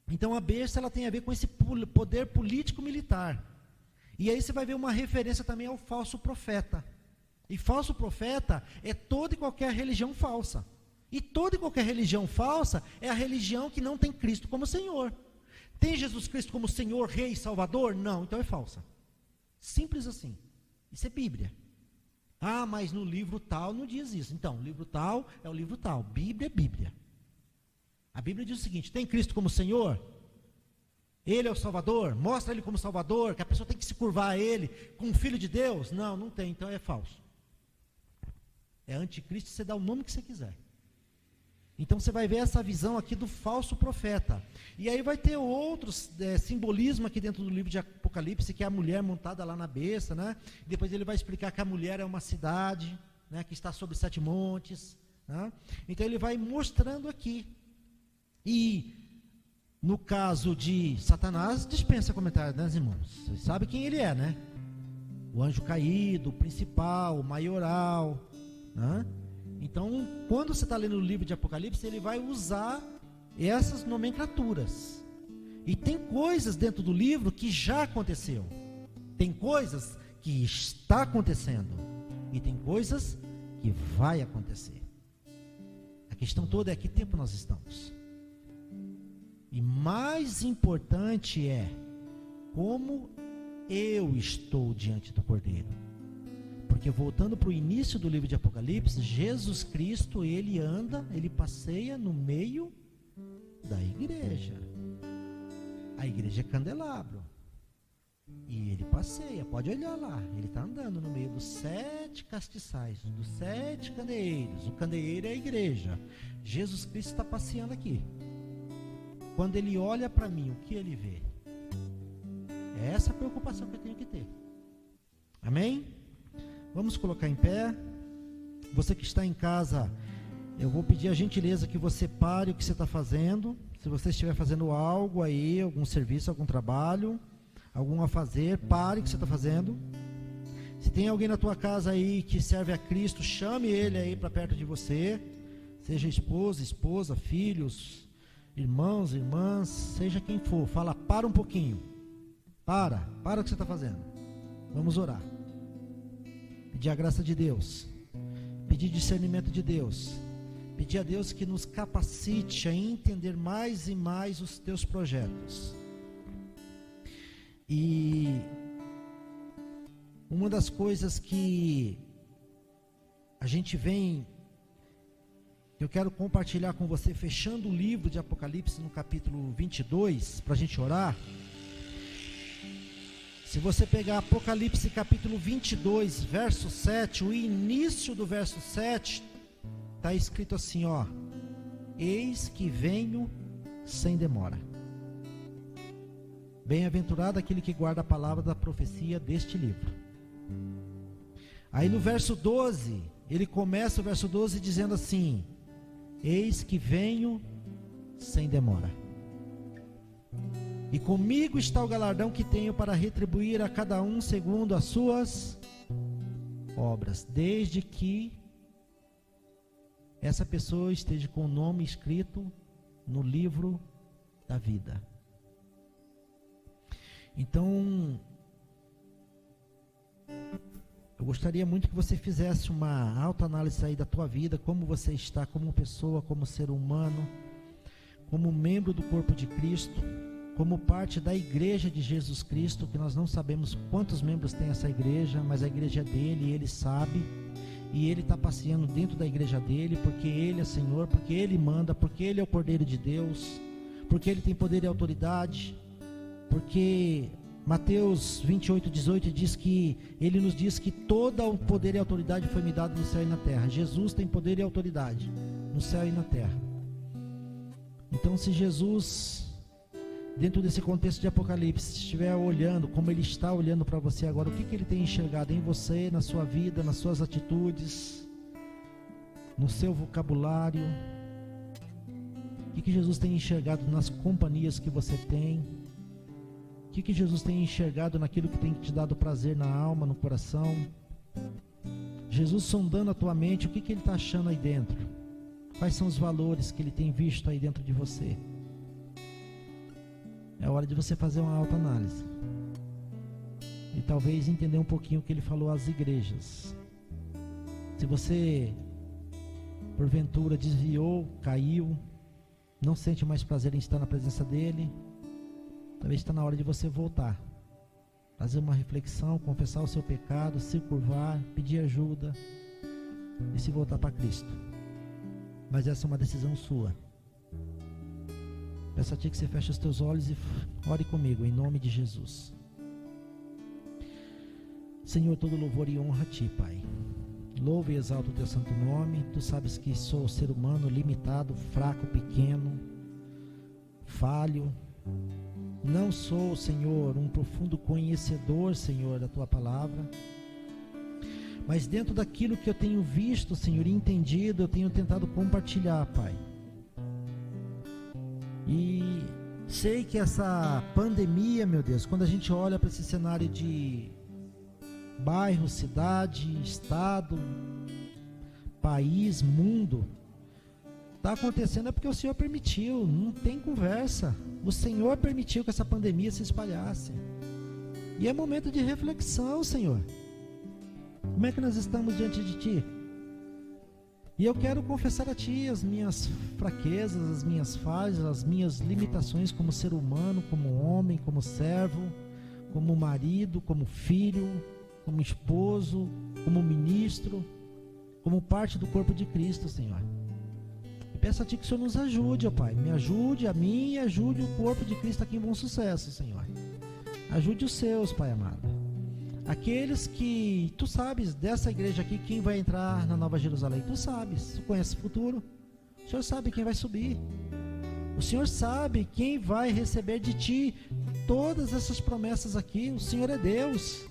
Então a besta ela tem a ver com esse poder político-militar. E aí você vai ver uma referência também ao falso profeta. E falso profeta é toda e qualquer religião falsa. E toda e qualquer religião falsa é a religião que não tem Cristo como Senhor. Tem Jesus Cristo como Senhor, Rei, Salvador? Não, então é falsa. Simples assim. Isso é Bíblia. Ah, mas no livro tal não diz isso. Então, o livro tal é o livro tal. Bíblia é Bíblia. A Bíblia diz o seguinte: tem Cristo como Senhor? Ele é o Salvador? Mostra Ele como Salvador, que a pessoa tem que se curvar a Ele como Filho de Deus? Não, não tem, então é falso. É anticristo, você dá o nome que você quiser. Então você vai ver essa visão aqui do falso profeta. E aí vai ter outros simbolismos aqui dentro do livro de Apocalipse, que é a mulher montada lá na besta, né? Depois ele vai explicar que a mulher é uma cidade, né, que está sobre 7 montes, né? Então ele vai mostrando aqui. E no caso de Satanás, dispensa comentário, né, irmãos? Vocês sabem quem ele é, né? O anjo caído, o principal, o maioral, né? Então, quando você está lendo o livro de Apocalipse, ele vai usar essas nomenclaturas. E tem coisas dentro do livro que já aconteceu. Tem coisas que está acontecendo. E tem coisas que vai acontecer. A questão toda é que tempo nós estamos. E mais importante é como eu estou diante do Cordeiro. Porque voltando para o início do livro de Apocalipse, Jesus Cristo, ele anda, ele passeia no meio da igreja. A igreja é candelabro. E ele passeia, pode olhar lá, ele está andando no meio dos 7 castiçais, dos 7 candeeiros. O candeeiro é a igreja. Jesus Cristo está passeando aqui. Quando ele olha para mim, o que ele vê? É essa a preocupação que eu tenho que ter. Amém? Vamos colocar em pé. Você que está em casa, eu vou pedir a gentileza que você pare o que você está fazendo. Se você estiver fazendo algo aí, algum serviço, algum trabalho, algum a fazer, pare o que você está fazendo. Se tem alguém na tua casa aí que serve a Cristo, chame ele aí para perto de você. Seja esposa, filhos, irmãos, irmãs, seja quem for. Fala, para um pouquinho. Para o que você está fazendo. Vamos orar. Pedir a graça de Deus, pedir discernimento de Deus, pedir a Deus que nos capacite a entender mais e mais os teus projetos. E uma das coisas que a gente vem, eu quero compartilhar com você, fechando o livro de Apocalipse no capítulo 22, para a gente orar. Se você pegar Apocalipse capítulo 22, verso 7, o início do verso 7, está escrito assim, ó: eis que venho sem demora. Bem-aventurado aquele que guarda a palavra da profecia deste livro. Aí no verso 12, ele começa o verso 12 dizendo assim: eis que venho sem demora. E comigo está o galardão que tenho para retribuir a cada um segundo as suas obras, desde que essa pessoa esteja com o nome escrito no livro da vida. Então, eu gostaria muito que você fizesse uma autoanálise aí da tua vida, como você está como pessoa, como ser humano, como membro do corpo de Cristo, como parte da igreja de Jesus Cristo, que nós não sabemos quantos membros tem essa igreja, mas a igreja é dele, e ele sabe, e ele está passeando dentro da igreja dele, porque ele é Senhor, porque ele manda, porque ele é o Cordeiro de Deus, porque ele tem poder e autoridade, porque Mateus 28, 18 diz que ele nos diz que todo o poder e autoridade foi me dado no céu e na terra. Jesus tem poder e autoridade no céu e na terra. Então, se Jesus, dentro desse contexto de Apocalipse, estiver olhando como ele está olhando para você agora, o que ele tem enxergado em você, na sua vida, nas suas atitudes, no seu vocabulário? O que Jesus tem enxergado nas companhias que você tem? O que Jesus tem enxergado naquilo que tem te dado prazer na alma, no coração? Jesus sondando a tua mente, o que ele está achando aí dentro? Quais são os valores que ele tem visto aí dentro de você? É hora de você fazer uma autoanálise. E talvez entender um pouquinho o que ele falou às igrejas. Se você, porventura, desviou, caiu, não sente mais prazer em estar na presença dele, talvez está na hora de você voltar. Fazer uma reflexão, confessar o seu pecado, se curvar, pedir ajuda e se voltar para Cristo. Mas essa é uma decisão sua. Peço a Ti que você feche os teus olhos e ore comigo, em nome de Jesus. Senhor, todo louvor e honra a Ti, Pai. Louvo e exalto o Teu santo nome. Tu sabes que sou ser humano limitado, fraco, pequeno, falho. Não sou, Senhor, um profundo conhecedor, Senhor, da Tua palavra. Mas dentro daquilo que eu tenho visto, Senhor, e entendido, eu tenho tentado compartilhar, Pai. E sei que essa pandemia, meu Deus, quando a gente olha para esse cenário de bairro, cidade, estado, país, mundo, está acontecendo é porque o Senhor permitiu, não tem conversa. O Senhor permitiu que essa pandemia se espalhasse. E é momento de reflexão, Senhor. Como é que nós estamos diante de Ti? E eu quero confessar a Ti as minhas fraquezas, as minhas falhas, as minhas limitações como ser humano, como homem, como servo, como marido, como filho, como esposo, como ministro, como parte do corpo de Cristo, Senhor. E peço a Ti que o Senhor nos ajude, ó Pai. Me ajude a mim e ajude o corpo de Cristo aqui em Bom Sucesso, Senhor. Ajude os seus, Pai amado. Aqueles que, Tu sabes, dessa igreja aqui, quem vai entrar na Nova Jerusalém. Tu sabes, Tu conhece o futuro. O Senhor sabe quem vai subir. O Senhor sabe quem vai receber de Ti todas essas promessas aqui. O Senhor é Deus.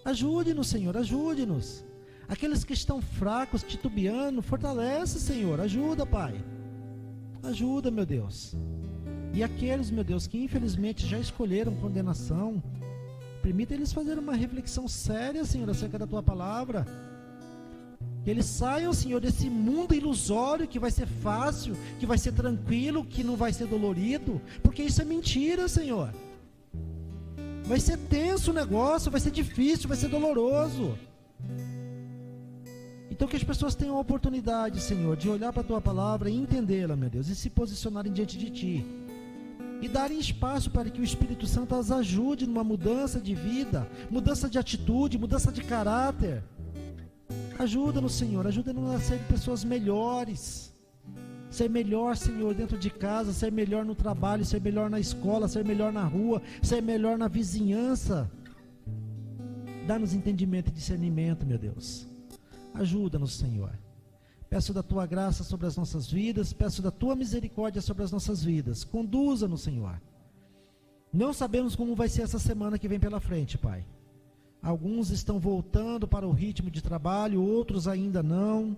Ajude-nos, Senhor, ajude-nos. Aqueles que estão fracos, titubeando, fortalece, Senhor, ajuda, Pai. Ajuda, meu Deus. E aqueles, meu Deus, que infelizmente já escolheram condenação, permita eles fazerem uma reflexão séria, Senhor, acerca da Tua palavra. Que eles saiam, Senhor, desse mundo ilusório que vai ser fácil, que vai ser tranquilo, que não vai ser dolorido, porque isso é mentira, Senhor. Vai ser tenso o negócio, vai ser difícil, vai ser doloroso. Então que as pessoas tenham a oportunidade, Senhor, de olhar para a Tua palavra e entendê-la, meu Deus, e se posicionarem diante de Ti. E darem espaço para que o Espírito Santo as ajude numa mudança de vida, mudança de atitude, mudança de caráter. Ajuda-nos, Senhor, ajuda-nos a ser pessoas melhores. Ser melhor, Senhor, dentro de casa, ser melhor no trabalho, ser melhor na escola, ser melhor na rua, ser melhor na vizinhança. Dá-nos entendimento e discernimento, meu Deus. Ajuda-nos, Senhor. Peço da Tua graça sobre as nossas vidas, peço da Tua misericórdia sobre as nossas vidas. Conduza-nos, Senhor. Não sabemos como vai ser essa semana que vem pela frente, Pai. Alguns estão voltando para o ritmo de trabalho, outros ainda não.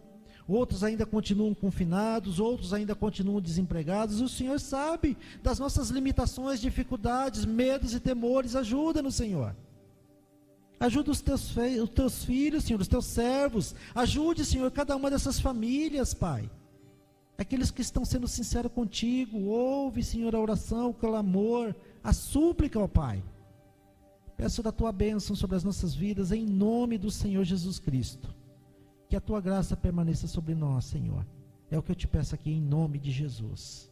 Outros ainda continuam confinados, outros ainda continuam desempregados. O Senhor sabe das nossas limitações, dificuldades, medos e temores. Ajuda-nos, Senhor. Ajuda os teus filhos, Senhor, os Teus servos. Ajude, Senhor, cada uma dessas famílias, Pai. Aqueles que estão sendo sinceros contigo. Ouve, Senhor, a oração, o clamor, a súplica, ó Pai. Peço da Tua bênção sobre as nossas vidas, em nome do Senhor Jesus Cristo. Que a Tua graça permaneça sobre nós, Senhor. É o que eu Te peço aqui em nome de Jesus.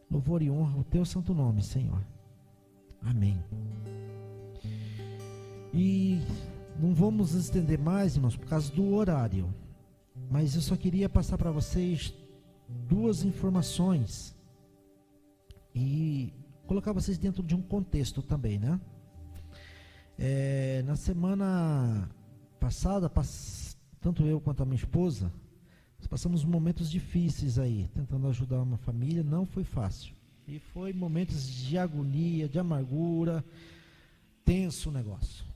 Louvor e honra ao Teu santo nome, Senhor. Amém. E não vamos nos estender mais, irmãos, por causa do horário. Mas eu só queria passar para vocês duas informações. E colocar vocês dentro de um contexto também, né? Na semana passada, tanto eu quanto a minha esposa, nós passamos momentos difíceis aí, tentando ajudar uma família. Não foi fácil. E foi momentos de agonia, de amargura, tenso o negócio.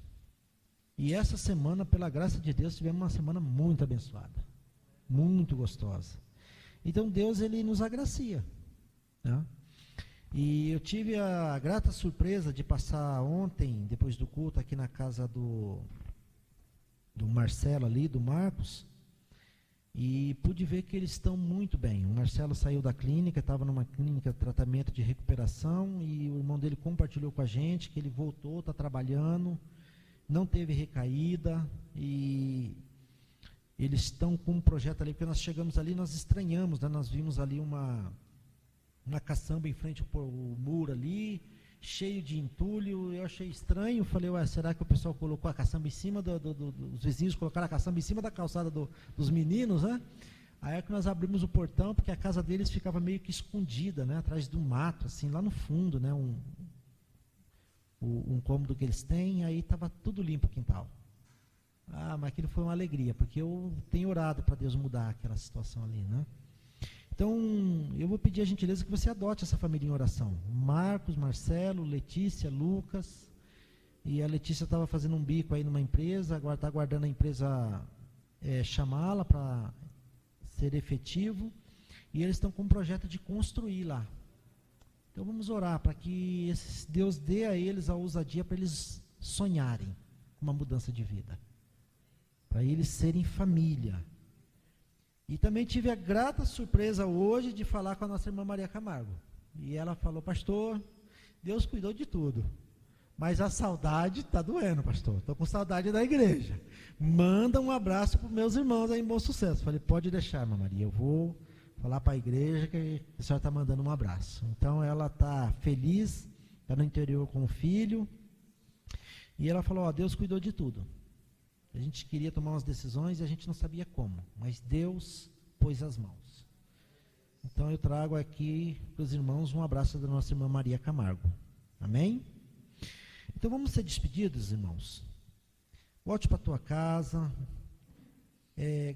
E essa semana, pela graça de Deus, tivemos uma semana muito abençoada, muito gostosa. Então Deus, Ele nos agracia, né? E eu tive a grata surpresa de passar ontem, depois do culto, aqui na casa do Marcelo ali, do Marcos. E pude ver que eles estão muito bem. O Marcelo saiu da clínica, estava numa clínica de tratamento de recuperação, e o irmão dele compartilhou com a gente que ele voltou, está trabalhando, não teve recaída, e eles estão com um projeto ali, porque nós chegamos ali, nós estranhamos, né? Nós vimos ali uma caçamba em frente ao muro ali, cheio de entulho. Eu achei estranho, falei, ué, será que o pessoal colocou a caçamba em cima os vizinhos colocaram a caçamba em cima da calçada dos meninos, né? Aí é que nós abrimos o portão, porque a casa deles ficava meio que escondida, né, atrás do mato, assim, lá no fundo, né, um cômodo que eles têm, aí estava tudo limpo o quintal. Ah, mas aquilo foi uma alegria, porque eu tenho orado para Deus mudar aquela situação ali, né? Então, eu vou pedir a gentileza que você adote essa família em oração. Marcos, Marcelo, Letícia, Lucas. E a Letícia estava fazendo um bico aí numa empresa, agora está aguardando a empresa chamá-la para ser efetivo. E eles estão com um projeto de construir lá. Então, vamos orar para que Deus dê a eles a ousadia para eles sonharem com uma mudança de vida. Para eles serem família. E também tive a grata surpresa hoje de falar com a nossa irmã Maria Camargo. E ela falou, pastor, Deus cuidou de tudo. Mas a saudade está doendo, pastor. Estou com saudade da igreja. Manda um abraço para os meus irmãos aí em Bom Sucesso. Falei, pode deixar, irmã Maria. Eu vou falar para a igreja que a senhora está mandando um abraço. Então ela está feliz, está no interior com o filho. E ela falou, Deus cuidou de tudo. A gente queria tomar umas decisões e a gente não sabia como, mas Deus pôs as mãos. Então eu trago aqui para os irmãos um abraço da nossa irmã Maria Camargo. Amém? Então vamos ser despedidos, irmãos. Volte para a tua casa,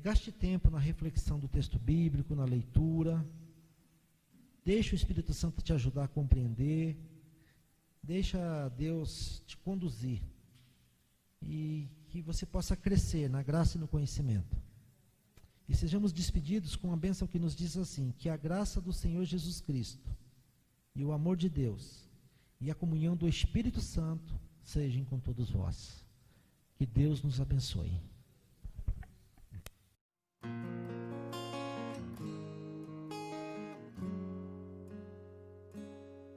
gaste tempo na reflexão do texto bíblico, na leitura. Deixa o Espírito Santo te ajudar a compreender. Deixa Deus te conduzir. E que você possa crescer na graça e no conhecimento. E sejamos despedidos com a bênção que nos diz assim, que a graça do Senhor Jesus Cristo, e o amor de Deus, e a comunhão do Espírito Santo, sejam com todos vós. Que Deus nos abençoe.